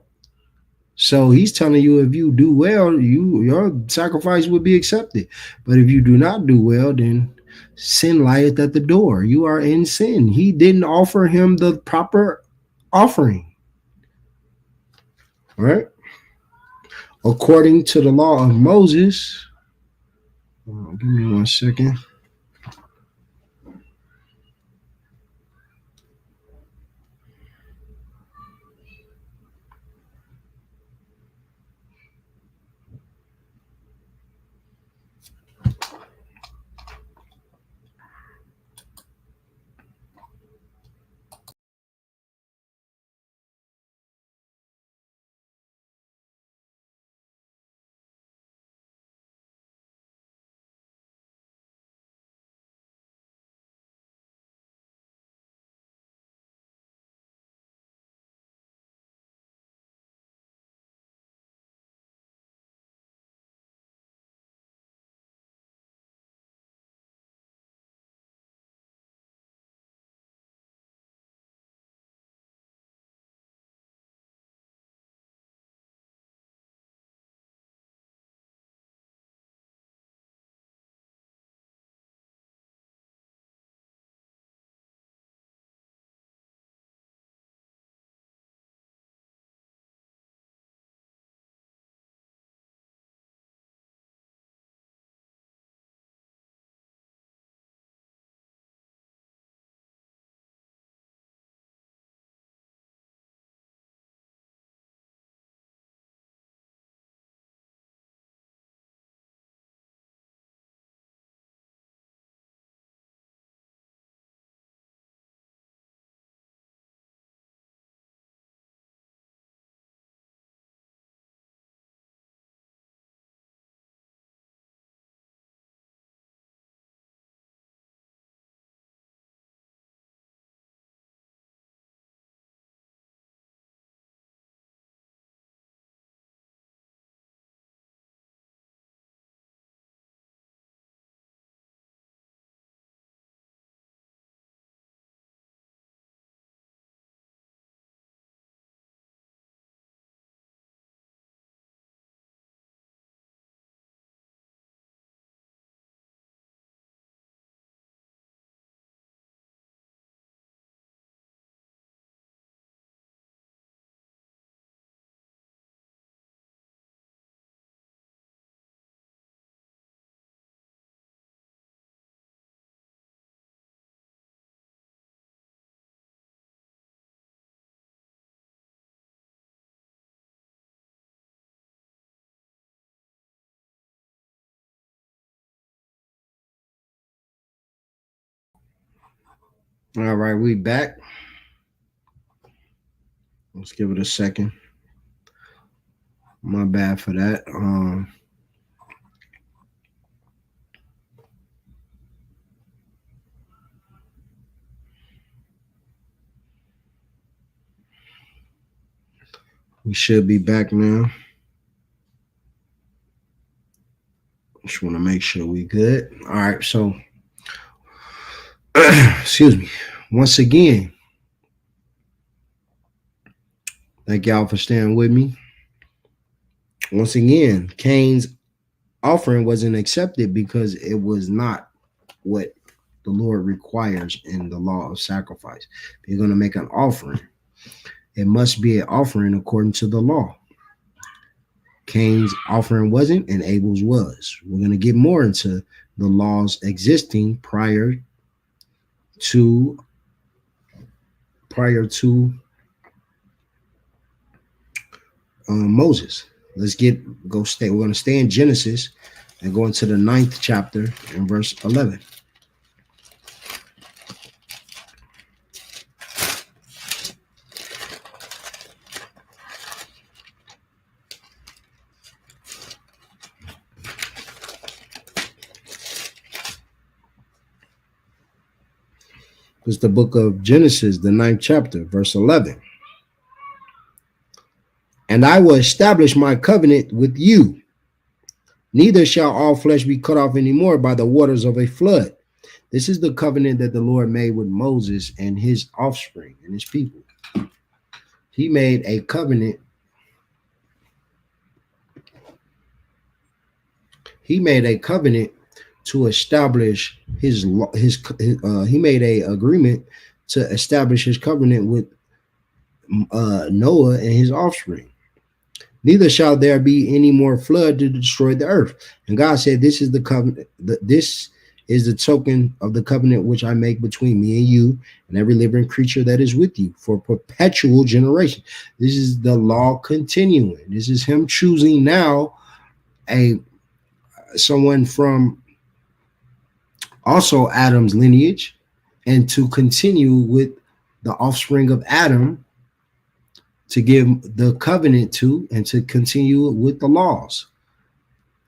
So he's telling you, if you do well, your sacrifice will be accepted. But if you do not do well, then sin lieth at the door. You are in sin. He didn't offer him the proper offering. Right? According to the law of Moses. Give me 1 second. All right, we back. Let's give it a second. My bad for that. We should be back now. Just want to make sure we good. All right, so excuse me. Once again, thank y'all for staying with me. Once again, Cain's offering wasn't accepted because it was not what the Lord requires in the law of sacrifice. If you're going to make an offering, it must be an offering according to the law. Cain's offering wasn't, and Abel's was. We're going to get more into the laws existing prior to Moses. We're going to stay in Genesis and go into the 9th chapter and verse 11. It's the book of Genesis, the 9th chapter, verse 11. And I will establish my covenant with you. Neither shall all flesh be cut off anymore by the waters of a flood. This is the covenant that the Lord made with Moses and his offspring and his people. He made a covenant. He made a covenant to establish he made a agreement to establish his covenant with Noah and his offspring. Neither shall there be any more flood to destroy the earth. And God said, this is the covenant. This is the token of the covenant which I make between me and you and every living creature that is with you for perpetual generation. This is the law continuing. This is him choosing now someone from also Adam's lineage and to continue with the offspring of Adam to give the covenant to and to continue with the laws.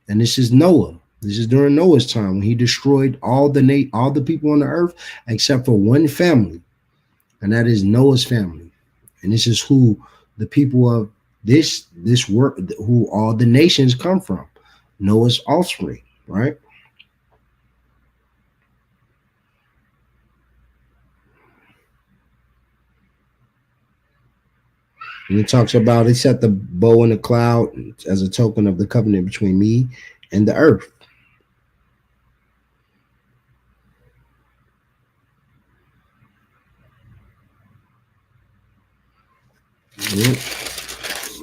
And this is Noah. This is during Noah's time when he destroyed all the people on the earth except for one family, and that is Noah's family. And this is who the people of this work, who all the nations come from, Noah's offspring, right? And it talks about he set the bow in the cloud as a token of the covenant between me and the earth.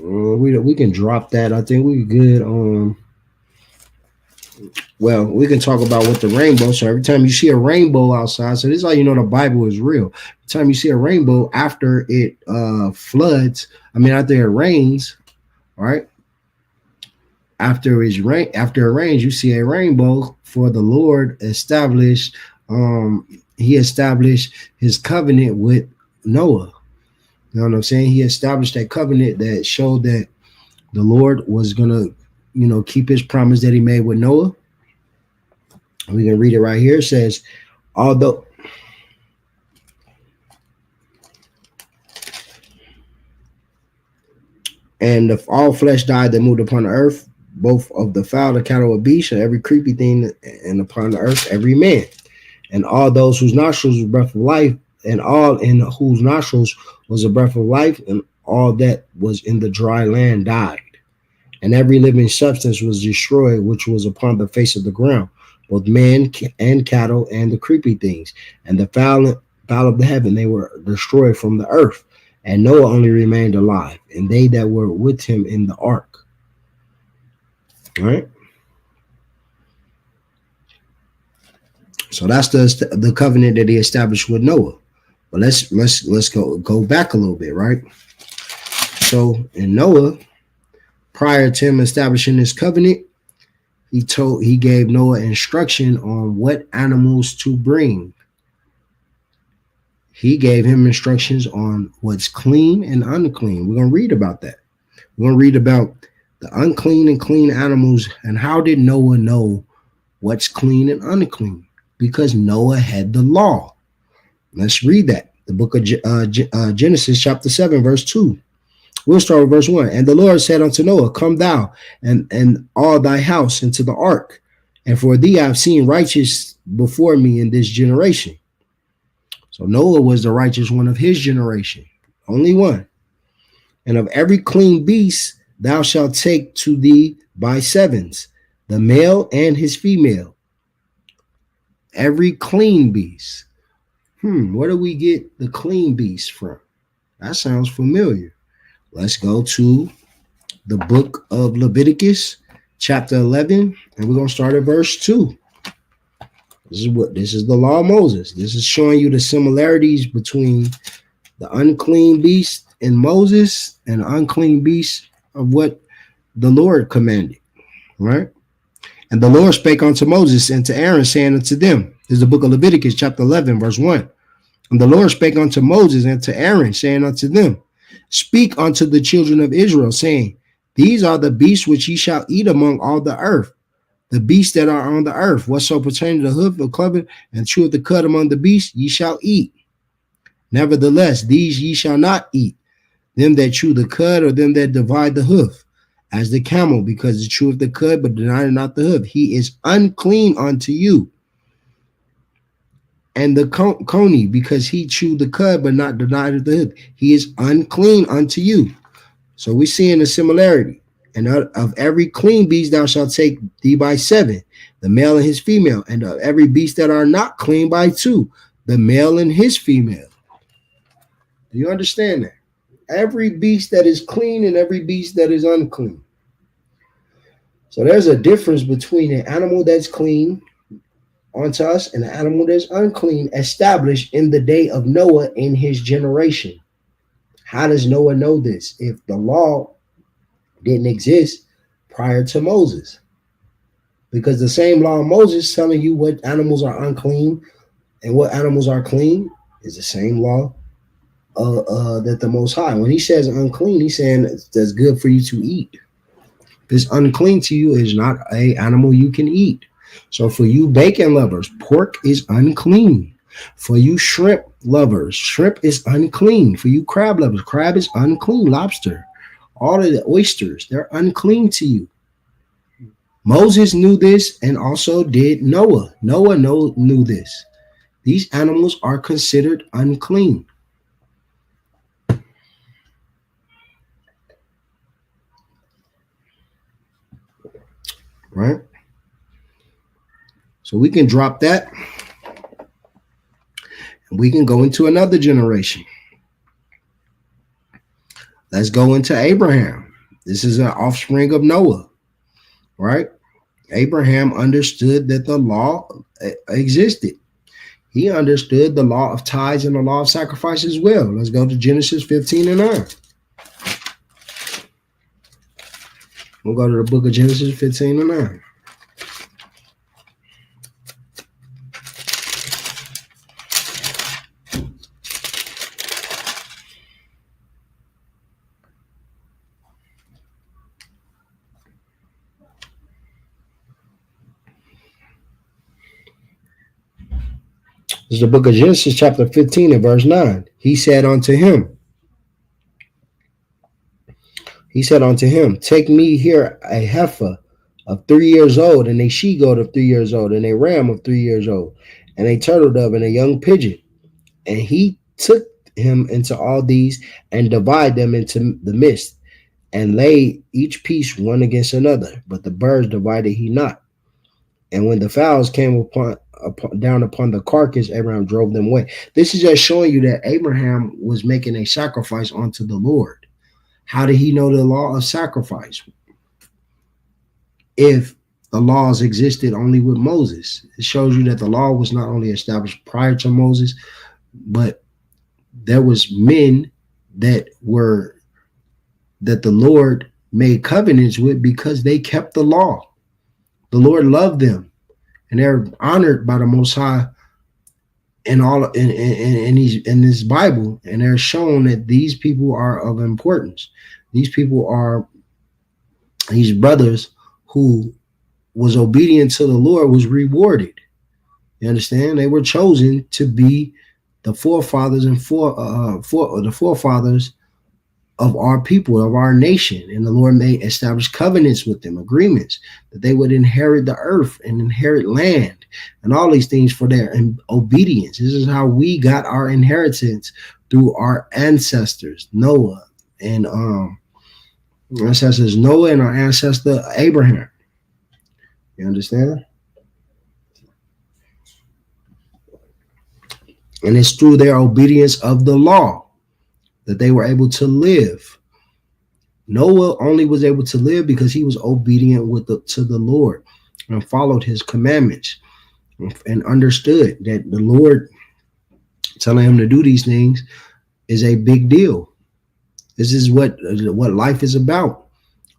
We can drop that. I think we're good. Well, we can talk about what the rainbow. So every time you see a rainbow outside, so this is how you know the Bible is real. Every time you see a rainbow after it floods, after it rains, right? After it rains, you see a rainbow. For the Lord established, he established his covenant with Noah. You know what I'm saying? He established that covenant that showed that the Lord was gonna, keep his promise that he made with Noah. We can read it right here. It says, although and if all flesh died that moved upon the earth, both of the fowl, the cattle, and beast, and every creepy thing, and upon the earth, every man, and all those whose nostrils was breath of life, and all in whose nostrils was a breath of life, and all that was in the dry land died. And every living substance was destroyed, which was upon the face of the ground, both man and cattle and the creepy things, and the fowl of the heaven, they were destroyed from the earth. And Noah only remained alive, and they that were with him in the ark. All right. So that's the covenant that he established with Noah. But let's go back a little bit, right? So in Noah, prior to him establishing this covenant, he gave Noah instruction on what animals to bring. He gave him instructions on what's clean and unclean. We're going to read about that. We're going to read about the unclean and clean animals and how did Noah know what's clean and unclean? Because Noah had the law. Let's read that. The book of Genesis chapter 7 verse 2. We'll start with verse 1. And the Lord said unto Noah, come thou and all thy house into the ark. And for thee I have seen righteous before me in this generation. So Noah was the righteous one of his generation. Only one. And of every clean beast thou shalt take to thee by sevens, the male and his female. Every clean beast. Where do we get the clean beast from? That sounds familiar. Let's go to the book of Leviticus, chapter 11, and we're going to start at verse 2. This is the law of Moses. This is showing you the similarities between the unclean beast in Moses and the unclean beast of what the Lord commanded, right? And the Lord spake unto Moses and to Aaron, saying unto them, this is the book of Leviticus, chapter 11, verse 1. And the Lord spake unto Moses and to Aaron, saying unto them, speak unto the children of Israel, saying, these are the beasts which ye shall eat among all the earth. The beasts that are on the earth, whatso pertaining to the hoof or cloven and cheweth the cud among the beasts, ye shall eat. Nevertheless, these ye shall not eat, them that chew the cud or them that divide the hoof, as the camel, because it cheweth the cud, but denieth not the hoof. He is unclean unto you. And the coney, because he chewed the cud, but not denied the hoof. He is unclean unto you. So we're seeing a similarity. And of every clean beast thou shalt take thee by seven, the male and his female. And of every beast that are not clean by two, the male and his female. Do you understand that? Every beast that is clean and every beast that is unclean. So there's a difference between an animal that's clean unto us and an animal that's unclean established in the day of Noah in his generation. How does Noah know this? If the law didn't exist prior to Moses, because the same law of Moses telling you what animals are unclean and what animals are clean is the same law that the Most High, when he says unclean, he's saying that's good for you to eat. If it's unclean to you, it's not an animal you can eat. So for you bacon lovers, pork is unclean. For you shrimp lovers, shrimp is unclean. For you crab lovers, crab is unclean. Lobster, all of the oysters, they're unclean to you. Moses knew this, and also did Noah. Noah knew this. These animals are considered unclean. Right? So we can drop that. And we can go into another generation. Let's go into Abraham. This is an offspring of Noah, right? Abraham understood that the law existed. He understood the law of tithes and the law of sacrifice as well. Let's go to Genesis 15 and 9. We'll go to the book of Genesis 15 and 9. This is the book of Genesis, chapter 15 and verse 9. He said unto him, take me here a heifer of 3 years old, and a she-goat of 3 years old, and a ram of 3 years old, and a turtle dove, and a young pigeon. And he took him into all these, and divided them into the midst, and laid each piece one against another. But the birds divided he not. And when the fowls came down upon the carcass, Abraham drove them away. This is just showing you that Abraham was making a sacrifice unto the Lord. How did he know the law of sacrifice? If the laws existed only with Moses, it shows you that the law was not only established prior to Moses, but there was men that the Lord made covenants with because they kept the law. The Lord loved them, and they're honored by the Most High in all in this Bible, and they're shown that these people are of importance. These people are these brothers who was obedient to the Lord was rewarded. You understand? They were chosen to be the forefathers and the forefathers of our people, of our nation. And the Lord may establish covenants with them, agreements that they would inherit the earth and inherit land and all these things for their obedience. This is how we got our inheritance, through our ancestors, Noah and our ancestors Noah and our ancestor Abraham. You understand? And it's through their obedience of the law that they were able to live. Noah only was able to live because he was obedient to the Lord and followed his commandments and understood that the Lord telling him to do these things is a big deal. This is what life is about.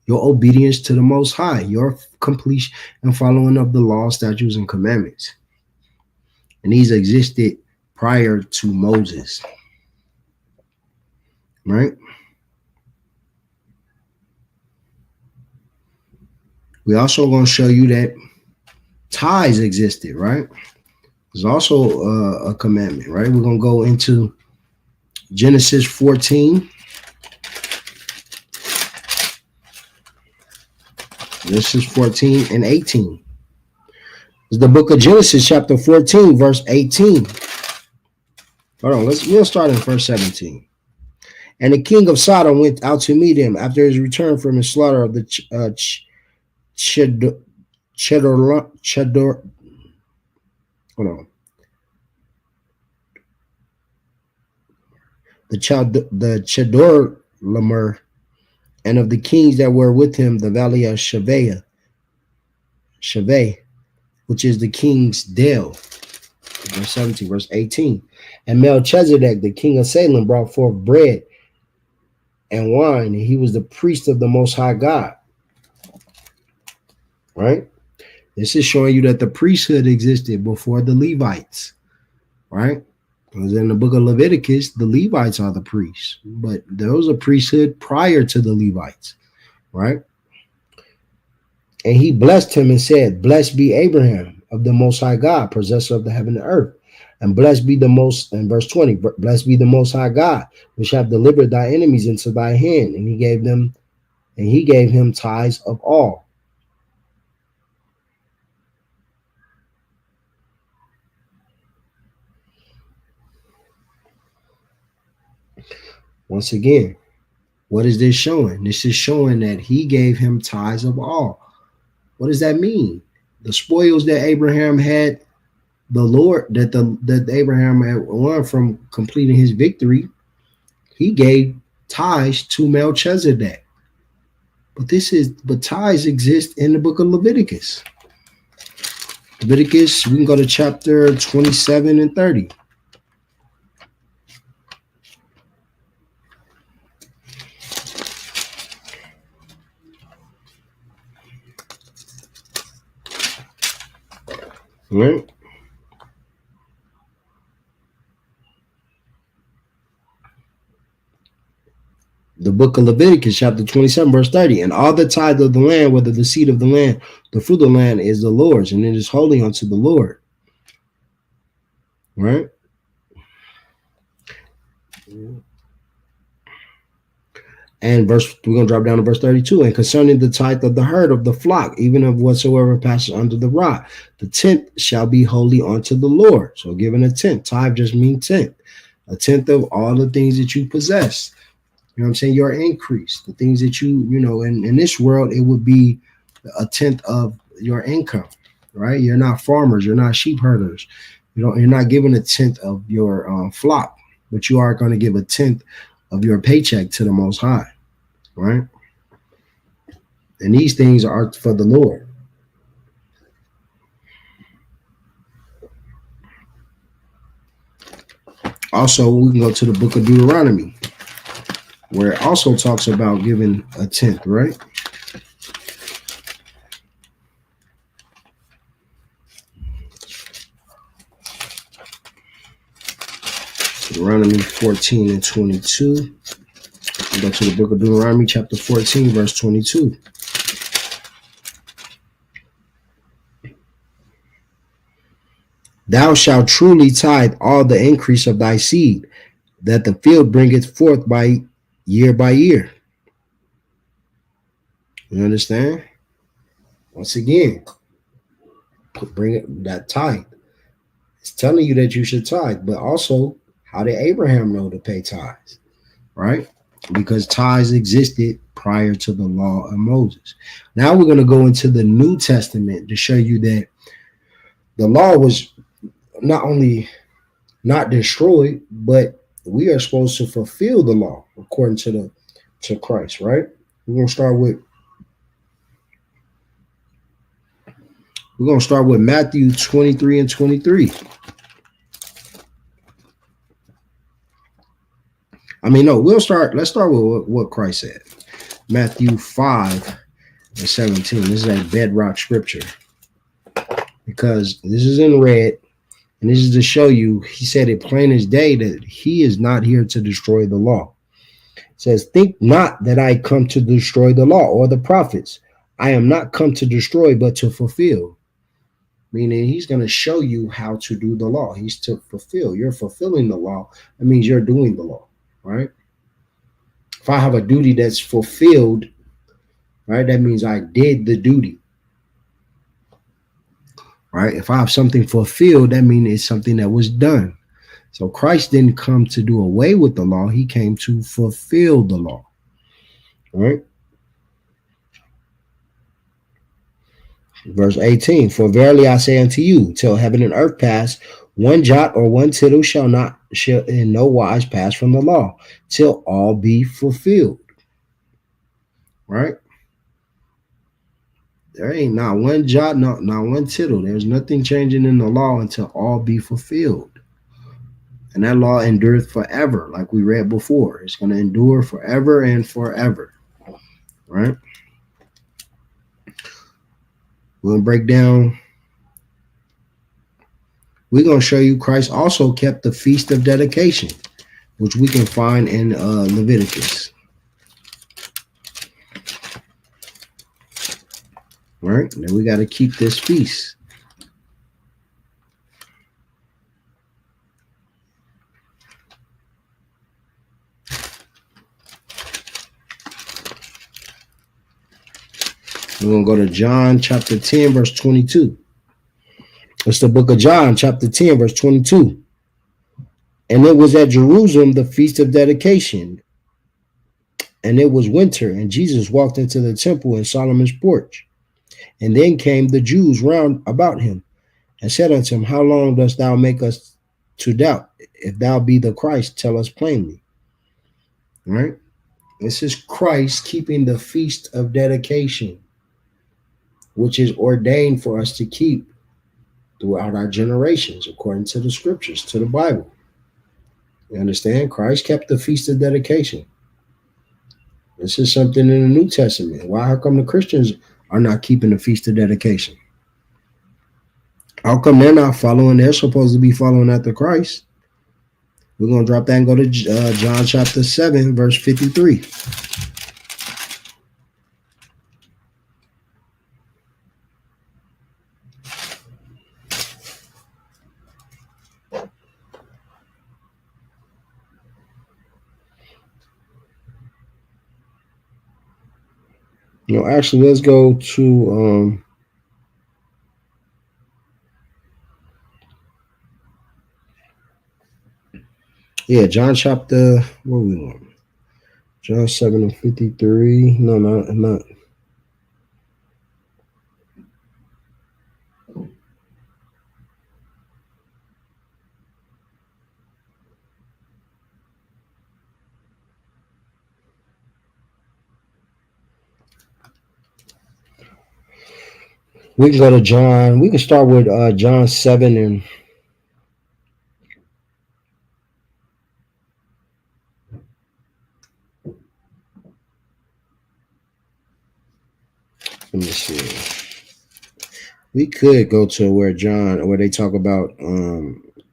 Your obedience to the Most High, your completion and following of the law, statutes, and commandments. And these existed prior to Moses. Right? We also going to show you that tithes existed, right? There's also a commandment, right? We're going to go into Genesis 14. Genesis 14 and 18. It's the book of Genesis, chapter 14, verse 18. Hold on, we'll start in verse 17. And the king of Sodom went out to meet him after his return from his slaughter of the the Chedorlaomer, and of the kings that were with him, the valley of Shaveh, which is the king's dale. Verse 17, verse 18. And Melchizedek, the king of Salem, brought forth bread and wine, and he was the priest of the Most High God. Right? This is showing you that the priesthood existed before the Levites. Right? Because in the book of Leviticus, the Levites are the priests, but there was a priesthood prior to the Levites. Right? And he blessed him and said, "Blessed be Abraham of the Most High God, possessor of the heaven and earth. And blessed be the most," in verse 20, "blessed be the Most High God, which have delivered thy enemies into thy hand." And he gave him tithes of all. Once again, what is this showing? This is showing that he gave him tithes of all. What does that mean? The spoils that Abraham had, the Lord that Abraham had won from completing his victory, he gave tithes to Melchizedek. But tithes exist in the book of Leviticus. Leviticus, we can go to chapter 27 and 30. Right? The book of Leviticus, chapter 27, verse 30. And all the tithe of the land, whether the seed of the land, the fruit of the land, is the Lord's, and it is holy unto the Lord. Right? And we're going to drop down to verse 32. And concerning the tithe of the herd of the flock, even of whatsoever passes under the rod, the tenth shall be holy unto the Lord. So giving a tenth, tithe just means tenth. A tenth of all the things that you possess. You know what I'm saying? Your increase, the things that in this world, it would be a tenth of your income, right? You're not farmers. You're not sheep herders. You're not giving a tenth of your flock, but you are going to give a tenth of your paycheck to the Most High, right? And these things are for the Lord. Also, we can go to the book of Deuteronomy, where it also talks about giving a tenth, right? Deuteronomy 14 and 22. We go to the book of Deuteronomy, chapter 14, verse 22. Thou shalt truly tithe all the increase of thy seed, that the field bringeth forth by year. You understand? Once again, bring it that tithe. It's telling you that you should tithe, but also, how did Abraham know to pay tithes? Right? Because tithes existed prior to the law of Moses. Now we're going to go into the New Testament to show you that the law was not only not destroyed, but we are supposed to fulfill the law according to Christ, right? We're going to start with Matthew 23 and 23. Let's start with what Christ said. Matthew 5 and 17. This is a bedrock scripture, because this is in red, and this is to show you, he said it plain as day, that he is not here to destroy the law. It says, think not that I come to destroy the law or the prophets. I am not come to destroy, but to fulfill. Meaning he's going to show you how to do the law. He's to fulfill. You're fulfilling the law. That means you're doing the law, right? If I have a duty that's fulfilled, right, that means I did the duty, right? If I have something fulfilled, that means it's something that was done. So Christ didn't come to do away with the law. He came to fulfill the law, right? Verse 18, for verily I say unto you, till heaven and earth pass, one jot or one tittle shall in no wise pass from the law, till all be fulfilled. Right? There ain't not one jot, not one tittle. There's nothing changing in the law until all be fulfilled. And that law endureth forever, like we read before. It's going to endure forever and forever. Right? We're going to break down. We're going to show you Christ also kept the Feast of Dedication, which we can find in Leviticus. Right? Then we got to keep this feast. We're going to go to John chapter 10, verse 22. It's the book of John, chapter 10, verse 22. And it was at Jerusalem, the Feast of Dedication. And it was winter, and Jesus walked into the temple in Solomon's porch. And then came the Jews round about him, and said unto him, how long dost thou make us to doubt? If thou be the Christ, tell us plainly. All right? This is Christ keeping the Feast of Dedication, which is ordained for us to keep throughout our generations, according to the scriptures, to the Bible. You understand? Christ kept the Feast of Dedication. This is something in the New Testament. How come the Christians are not keeping the Feast of Dedication? How come they're not following? They're supposed to be following after Christ. We're going to drop that and go to John chapter 7, verse 53. Actually, let's go to John chapter, what we want? John 7 and 53. No, not. We can go to John. We can start with John 7 and let me see. We could go to where they talk about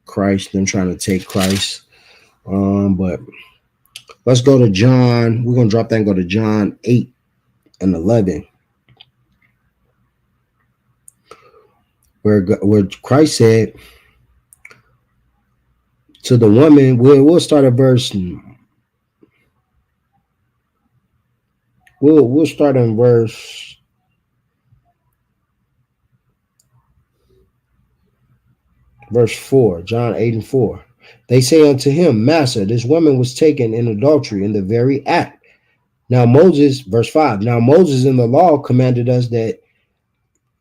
Christ, them trying to take Christ But let's go to John. We're gonna drop that and go to John 8 and 11, where Christ said to the woman. We'll start at verse. We'll start in verse 4, John 8 and 4. They say unto him, Master, this woman was taken in adultery in the very act. Now Moses, verse 5, now Moses in the law commanded us that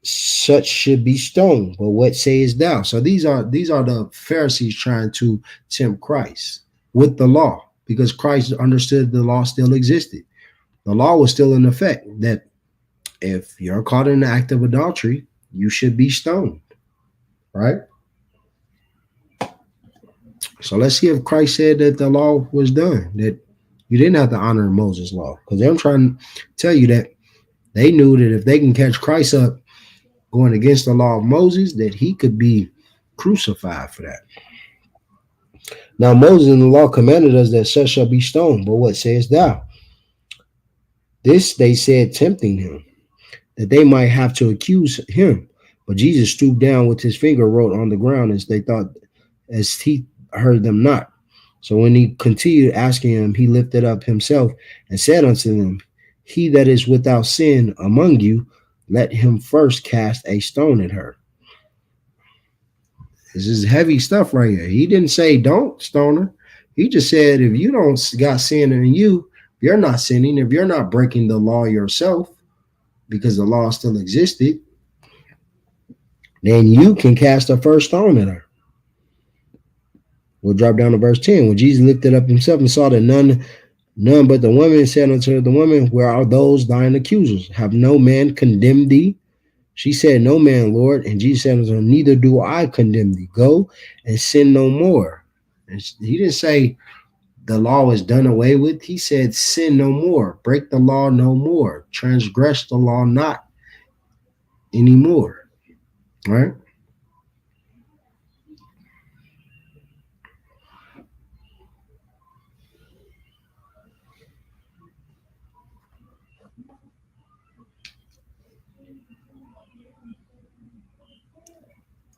such should be stoned. But what sayest thou? So these are the Pharisees trying to tempt Christ with the law, because Christ understood the law still existed. The law was still in effect, that if you're caught in the act of adultery, you should be stoned, right? So let's see if Christ said that the law was done, that you didn't have to honor Moses' law. Because they're trying to tell you that they knew that if they can catch Christ up going against the law of Moses, that he could be crucified for that. Now Moses in the law commanded us that such shall be stoned. But what sayest thou? This they said, tempting him, that they might have to accuse him. But Jesus stooped down with his finger, wrote on the ground, as they thought, as he heard them not. So when he continued asking him, he lifted up himself and said unto them, he that is without sin among you, let him first cast a stone at her. This is heavy stuff right here. He didn't say don't stone her. He just said if you don't got sin in you, if you're not sinning, if you're not breaking the law yourself, because the law still existed, then you can cast the first stone at her. We'll drop down to verse 10. When Jesus lifted up himself and saw that none but the woman, said unto the woman, where are those thine accusers? Have no man condemned thee? She said, no man, Lord. And Jesus said unto her, neither do I condemn thee. Go and sin no more. And he didn't say the law is done away with. He said, sin no more. Break the law no more. Transgress the law not anymore. Right?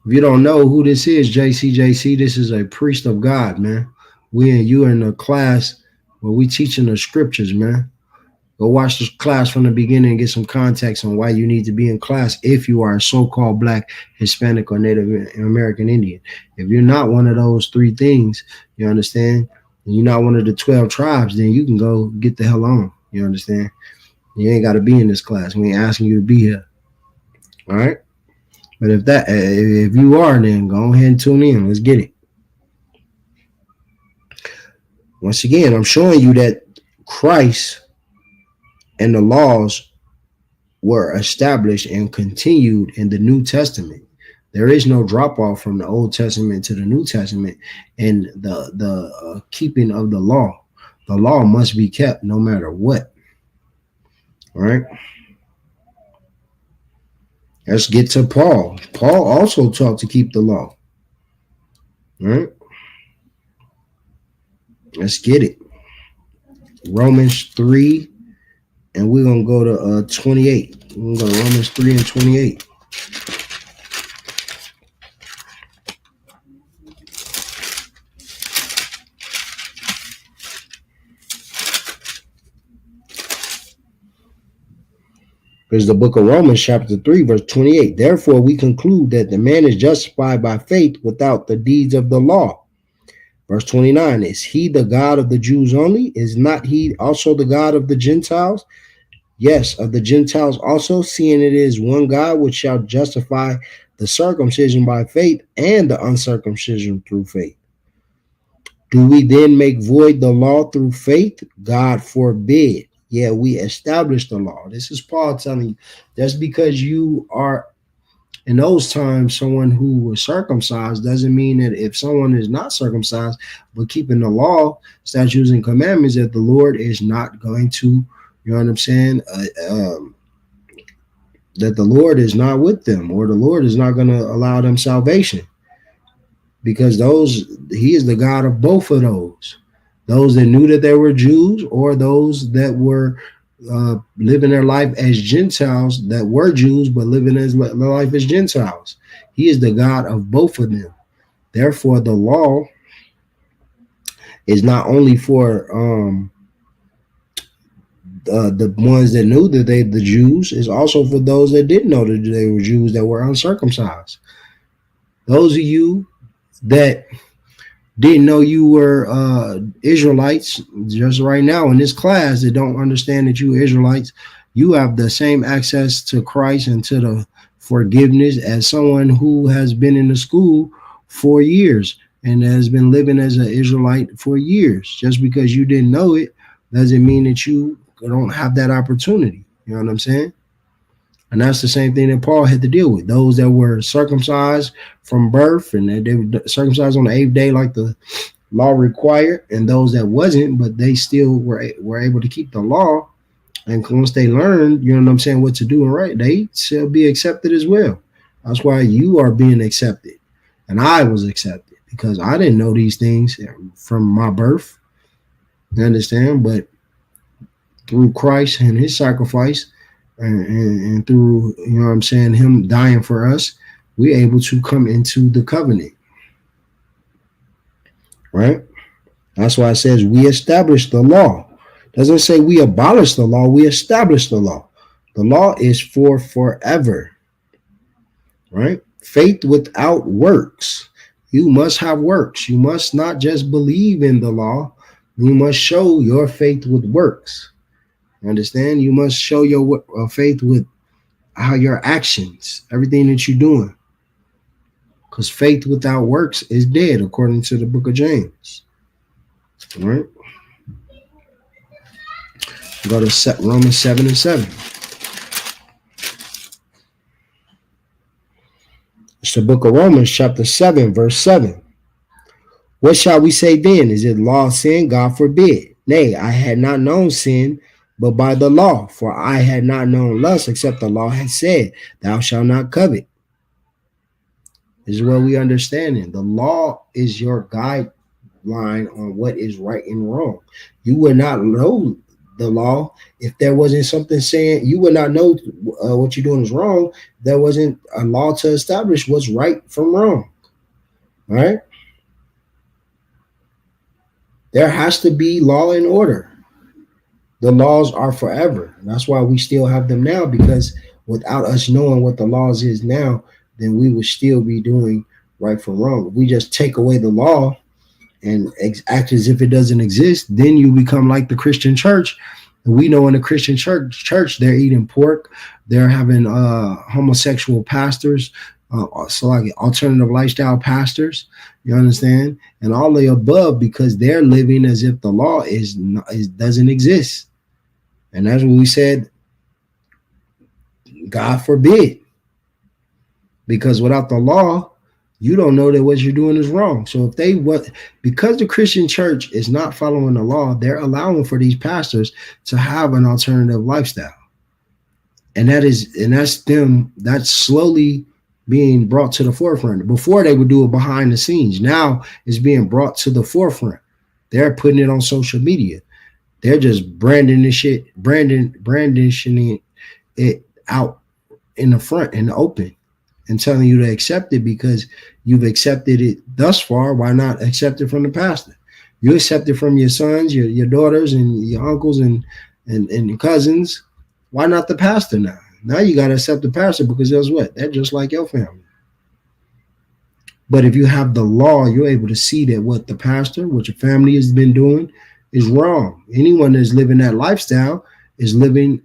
If you don't know who this is, JC, this is a priest of God, man. We and you are in a class where we teaching the scriptures, man. Go watch this class from the beginning and get some context on why you need to be in class if you are a so-called Black, Hispanic, or Native American Indian. If you're not one of those three things, you understand? And you're not one of the 12 tribes, then you can go get the hell on. You understand? You ain't got to be in this class. We ain't asking you to be here. All right? But if you are, then go ahead and tune in. Let's get it. Once again, I'm showing you that Christ and the laws were established and continued in the New Testament. There is no drop off from the Old Testament to the New Testament and the keeping of the law. The law must be kept no matter what. All right. Let's get to Paul. Paul also taught to keep the law. All right. Let's get it. Romans 3, and we're going to go to 28. We're going to go to Romans 3 and 28. There's the book of Romans, chapter 3, verse 28. Therefore, we conclude that the man is justified by faith without the deeds of the law. Verse 29, is he the God of the Jews only? Is not he also the God of the Gentiles? Yes, of the Gentiles also, seeing it is one God which shall justify the circumcision by faith and the uncircumcision through faith. Do we then make void the law through faith? God forbid. Yeah, we established the law. This is Paul telling you, just because you are in those times someone who was circumcised doesn't mean that if someone is not circumcised but keeping the law, statutes, and commandments, that the Lord is not going to, you know what I'm saying, that the Lord is not with them, or the Lord is not going to allow them salvation. because he is the God of both of those that knew that they were Jews, or those that were living their life as Gentiles that were Jews but living their life as Gentiles. He is the God of both of them. Therefore, the law is not only for the ones that knew that they the Jews, is also for those that didn't know that they were Jews, that were uncircumcised. Those of you that didn't know you were Israelites, just right now in this class, that don't understand that you Israelites, you have the same access to Christ and to the forgiveness as someone who has been in the school for years and has been living as an Israelite for years. Just because you didn't know it doesn't mean that you don't have that opportunity. You know what I'm saying? And that's the same thing that Paul had to deal with. Those that were circumcised from birth, and that they were circumcised on the 8th day like the law required, and those that wasn't, but they still were able to keep the law. And once they learned, you know what I'm saying, what to do and right, they shall be accepted as well. That's why you are being accepted. And I was accepted because I didn't know these things from my birth. You understand? But through Christ and his sacrifice, and through, you know what I'm saying, him dying for us, we're able to come into the covenant. Right? That's why it says we establish the law. It doesn't say we abolish the law, we establish the law. The law is for forever. Right? Faith without works. You must have works. You must not just believe in the law. You must show your faith with works. Understand? You must show your faith with how your actions, everything that you're doing. Because faith without works is dead, according to the book of James. All right? Go to Romans 7:7. It's the book of Romans, chapter 7, verse 7. What shall we say then? Is it law of sin? God forbid. Nay, I had not known sin, but by the law. For I had not known lust, except the law had said, thou shalt not covet. This is what we understand. The law is your guideline on what is right and wrong. You would not know the law if there wasn't something saying, you would not know what you're doing is wrong. There wasn't a law to establish what's right from wrong. All right? There has to be law and order. The laws are forever. That's why we still have them now, because without us knowing what the laws is now, then we would still be doing right from wrong. If we just take away the law and act as if it doesn't exist, then you become like the Christian church. And we know in the Christian church they're eating pork, they're having homosexual pastors, so like alternative lifestyle pastors, you understand, and all the above, because they're living as if the law doesn't exist. And that's what we said, God forbid, because without the law, you don't know that what you're doing is wrong. So because the Christian church is not following the law, they're allowing for these pastors to have an alternative lifestyle. And that's slowly being brought to the forefront. Before they would do it behind the scenes. Now it's being brought to the forefront. They're putting it on social media. They're just brandishing it out in the front, in the open, and telling you to accept it because you've accepted it thus far. Why not accept it from the pastor? You accept it from your sons, your daughters, and your uncles and your cousins. Why not the pastor now? Now you got to accept the pastor because guess what? They're just like your family. But if you have the law, you're able to see that what the pastor, what your family has been doing is wrong. Anyone that's living that lifestyle is living,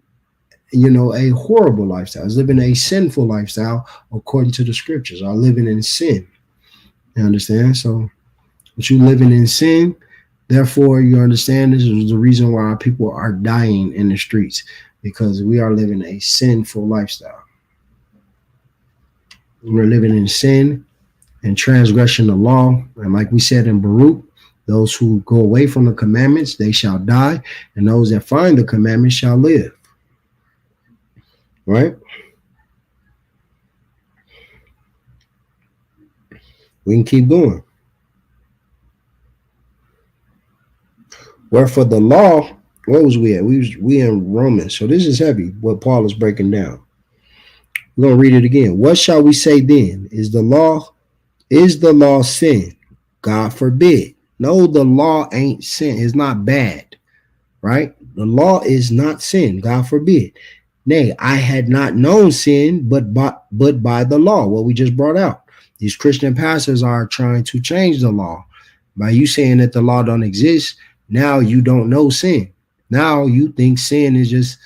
a horrible lifestyle, is living a sinful lifestyle according to the scriptures, are living in sin. You understand? So what you living in sin, therefore you understand this is the reason why people are dying in the streets, because we are living a sinful lifestyle. We're living in sin and transgression of law. And like we said in Baruch, those who go away from the commandments, they shall die. And those that find the commandments shall live. Right? We can keep going. Wherefore the law, where was we at? We in Romans. So this is heavy, what Paul is breaking down. We're gonna read it again. What shall we say then? Is the law sin? God forbid. No, the law ain't sin. It's not bad, right? The law is not sin. God forbid. Nay, I had not known sin, but by the law. What we just brought out. These Christian pastors are trying to change the law by you saying that the law don't exist. Now you don't know sin. Now you think sin is just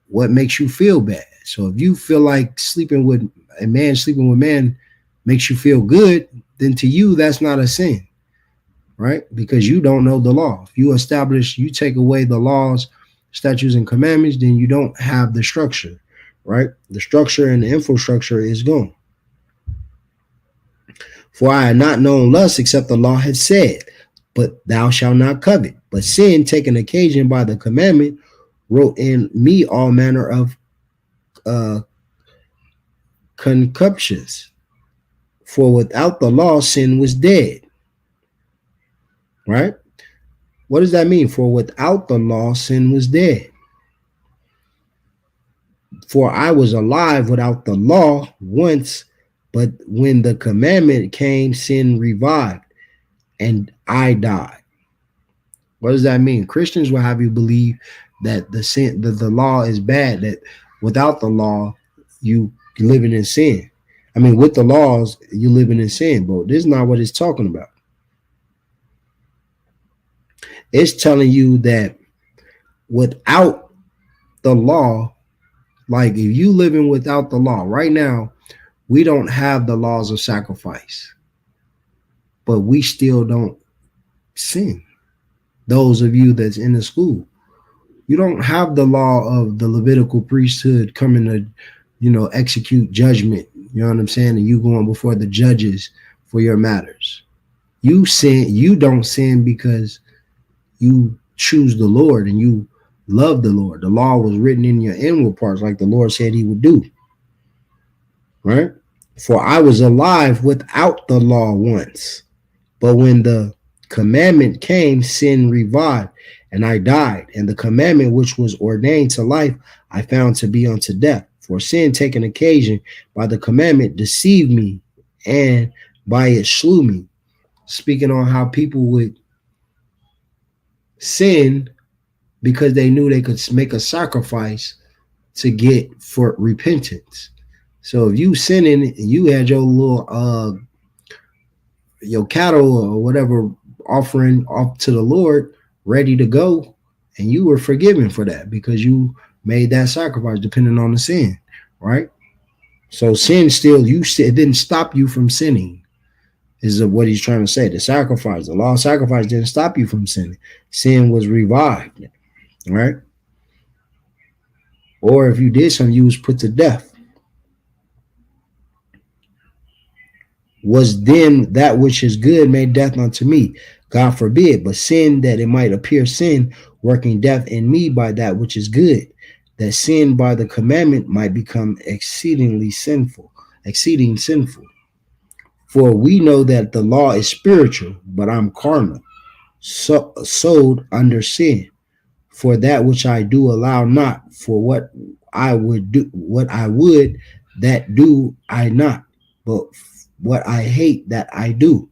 what makes you feel bad. So if you feel like sleeping with man makes you feel good, then to you that's not a sin, right? Because you don't know the law. If you take away the laws, statutes, and commandments, then you don't have the structure, right? The structure and the infrastructure is gone. For I had not known lust except the law had said, but thou shalt not covet. But sin, taking occasion by the commandment, wrote in me all manner of concupiscence. For without the law, sin was dead. Right? What does that mean? For without the law, sin was dead. For I was alive without the law once, but when the commandment came, sin revived, and I died. What does that mean? Christians will have you believe that the law is bad, that without the law, you living in sin. I mean, with the laws, you living in sin, but this is not what it's talking about. It's telling you that without the law, like if you living without the law right now, we don't have the laws of sacrifice, but we still don't sin. Those of you that's in the school, you don't have the law of the Levitical priesthood coming to, execute judgment. You know what I'm saying? And you going before the judges for your matters. You don't sin because you choose the Lord and you love the Lord. The law was written in your inward parts like the Lord said he would do. Right? For I was alive without the law once, but when the commandment came, sin revived, and I died. And the commandment which was ordained to life, I found to be unto death. For sin, taking occasion by the commandment, deceived me, and by it slew me. Speaking on how people would sin because they knew they could make a sacrifice to get for repentance. So if you sinning and you had your little your cattle or whatever offering off to the Lord ready to go, and you were forgiven for that because you made that sacrifice depending on the sin, right? So sin it didn't stop you from sinning, is what he's trying to say. The law of sacrifice didn't stop you from sinning. Sin was revived, right? Or if you did something, you was put to death. Was then that which is good made death unto me? God forbid, but sin, that it might appear sin, working death in me by that which is good, that sin by the commandment might become exceeding sinful. For we know that the law is spiritual, but I'm carnal, sold under sin. For that which I do allow not, for what I would, that do I not, but what I hate, that I do.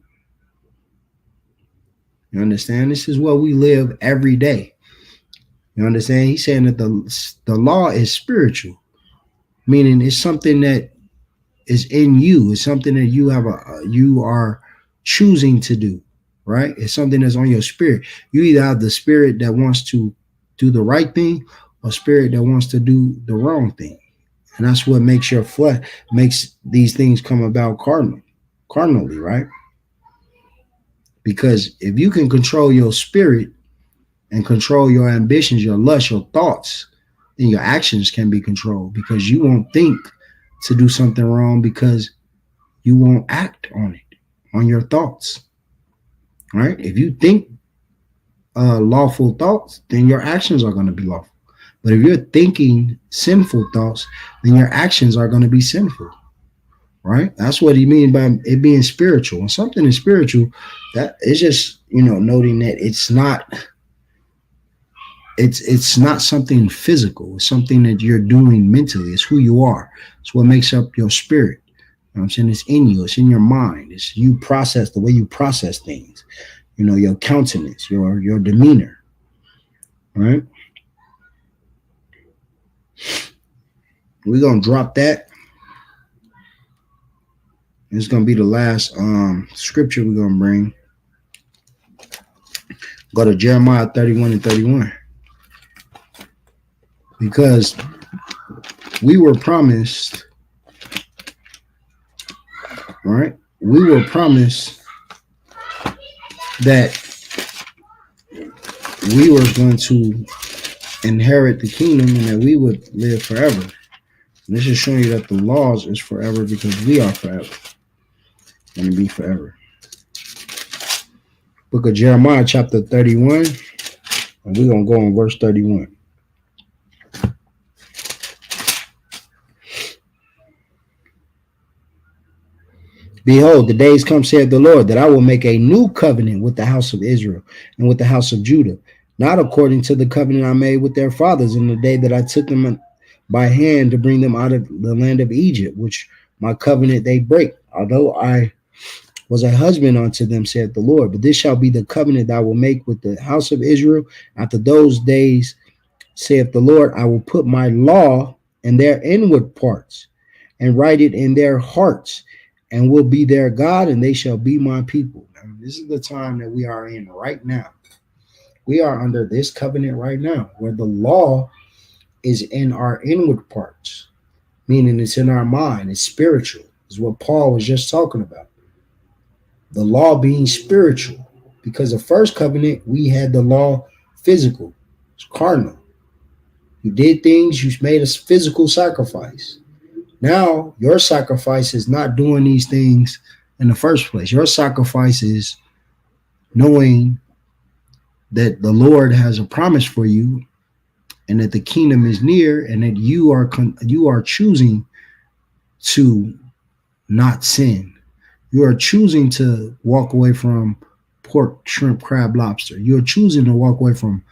You understand? This is what we live every day. You understand? He's saying that the law is spiritual, meaning it's something that is in you. It's something that you are choosing to do, right? It's something that's on your spirit. You either have the spirit that wants to do the right thing or spirit that wants to do the wrong thing. And that's what makes your flesh, makes these things come about carnally, right? Because if you can control your spirit and control your ambitions, your lust, your thoughts, then your actions can be controlled, because you won't think to do something wrong because you won't act on it, on your thoughts, right? If you think lawful thoughts, then your actions are going to be lawful. But if you're thinking sinful thoughts, then your actions are going to be sinful, right? That's what he means by it being spiritual. When something is spiritual, that is just, noting that it's not it's not something physical. It's something that you're doing mentally. It's who you are. It's what makes up your spirit. You know what I'm saying? It's in you. It's in your mind. It's you process the way you process things. You know, your countenance, your demeanor. Right? We're gonna drop that. It's gonna be the last scripture we're gonna bring. Go to Jeremiah 31 and 31. Because we were promised, right? We were promised that we were going to inherit the kingdom and that we would live forever. And this is showing you that the laws is forever because we are forever. Going to be forever. Book of Jeremiah, chapter 31, and we're going to go on verse 31. Behold, the days come, saith the Lord, that I will make a new covenant with the house of Israel and with the house of Judah, not according to the covenant I made with their fathers in the day that I took them by hand to bring them out of the land of Egypt, which my covenant they break, although I was a husband unto them, saith the Lord. But this shall be the covenant that I will make with the house of Israel after those days, saith the Lord. I will put my law in their inward parts and write it in their hearts, and will be their God, and they shall be my people. Now, this is the time that we are in right now. We are under this covenant right now, where the law is in our inward parts, meaning it's in our mind, it's spiritual, is what Paul was just talking about. The law being spiritual, because the first covenant, we had the law physical, it's carnal. You did things, you made a physical sacrifice. Now, your sacrifice is not doing these things in the first place. Your sacrifice is knowing that the Lord has a promise for you and that the kingdom is near and that you are choosing to not sin. You are choosing to walk away from pork, shrimp, crab, lobster. You are choosing to walk away from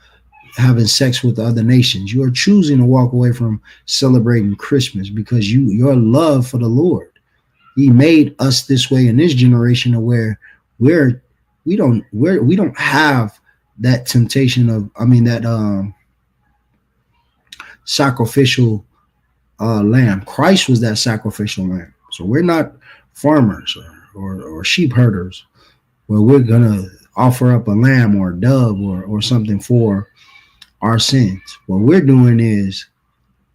having sex with other nations. You are choosing to walk away from celebrating Christmas because your love for the Lord. He made us this way in this generation of where we don't have that temptation of that sacrificial lamb. Christ was that sacrificial lamb. So we're not farmers or sheep herders where we're gonna offer up a lamb or a dove or something for our sins. What we're doing is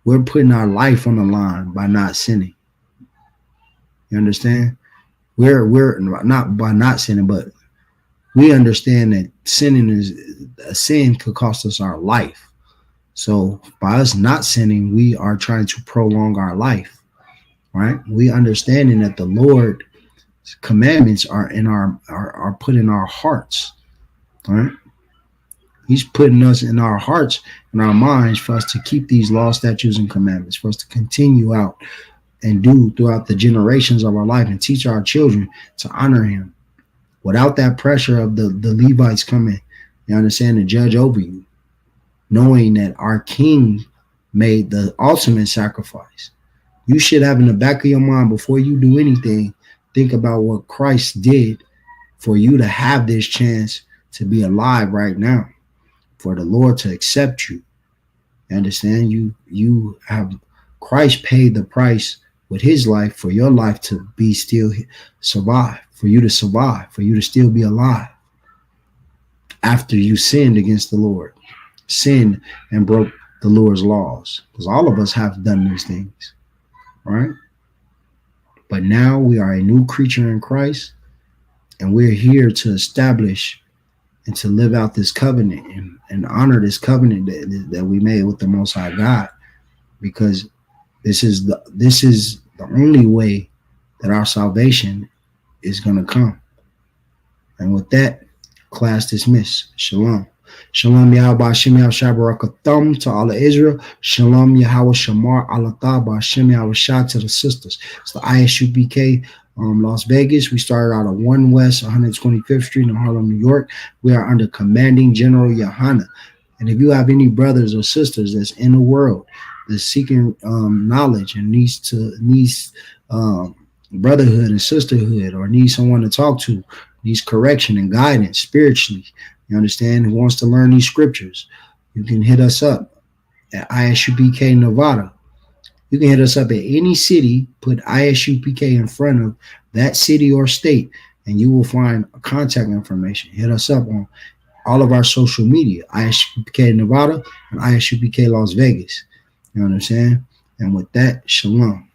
we're putting our life on the line by not sinning. You understand? We're not by not sinning, but we understand that sin could cost us our life. So by us not sinning, we are trying to prolong our life, right? We understanding that the Lord's commandments are put in our hearts, right? He's putting us in our hearts and our minds for us to keep these laws, statutes, and commandments, for us to continue out and do throughout the generations of our life and teach our children to honor him without that pressure of the Levites coming, you understand, to judge over you, knowing that our King made the ultimate sacrifice. You should have in the back of your mind before you do anything, think about what Christ did for you to have this chance to be alive right now. For the Lord to accept you. You understand? You have Christ paid the price with his life for your life to be still survive, for you to survive, for you to still be alive after you sinned against the Lord, sinned and broke the Lord's laws. Because all of us have done these things, right? But now we are a new creature in Christ, and we're here to establish and to live out this covenant and honor this covenant that we made with the Most High God, because this is the only way that our salvation is going to come. And with that, class dismissed. Shalom. Shalom Yahweh Hashem Yahweh Shabbarakatham to all of Israel. Shalom Yahweh Shamar Alatah Hashem Yahweh Shah to the sisters. It's the ISUBK Las Vegas. We started out on 1 West 125th Street in Harlem, New York. We are under Commanding General Yohana And if you have any brothers or sisters that's in the world that's seeking knowledge and needs brotherhood and sisterhood, or needs someone to talk to, needs correction and guidance spiritually, you understand, who wants to learn these scriptures, you can hit us up at ISUPK Nevada. You can hit us up at any city, put ISUPK in front of that city or state, and you will find contact information. Hit us up on all of our social media, ISUPK Nevada and ISUPK Las Vegas. You know what I'm saying? And with that, shalom.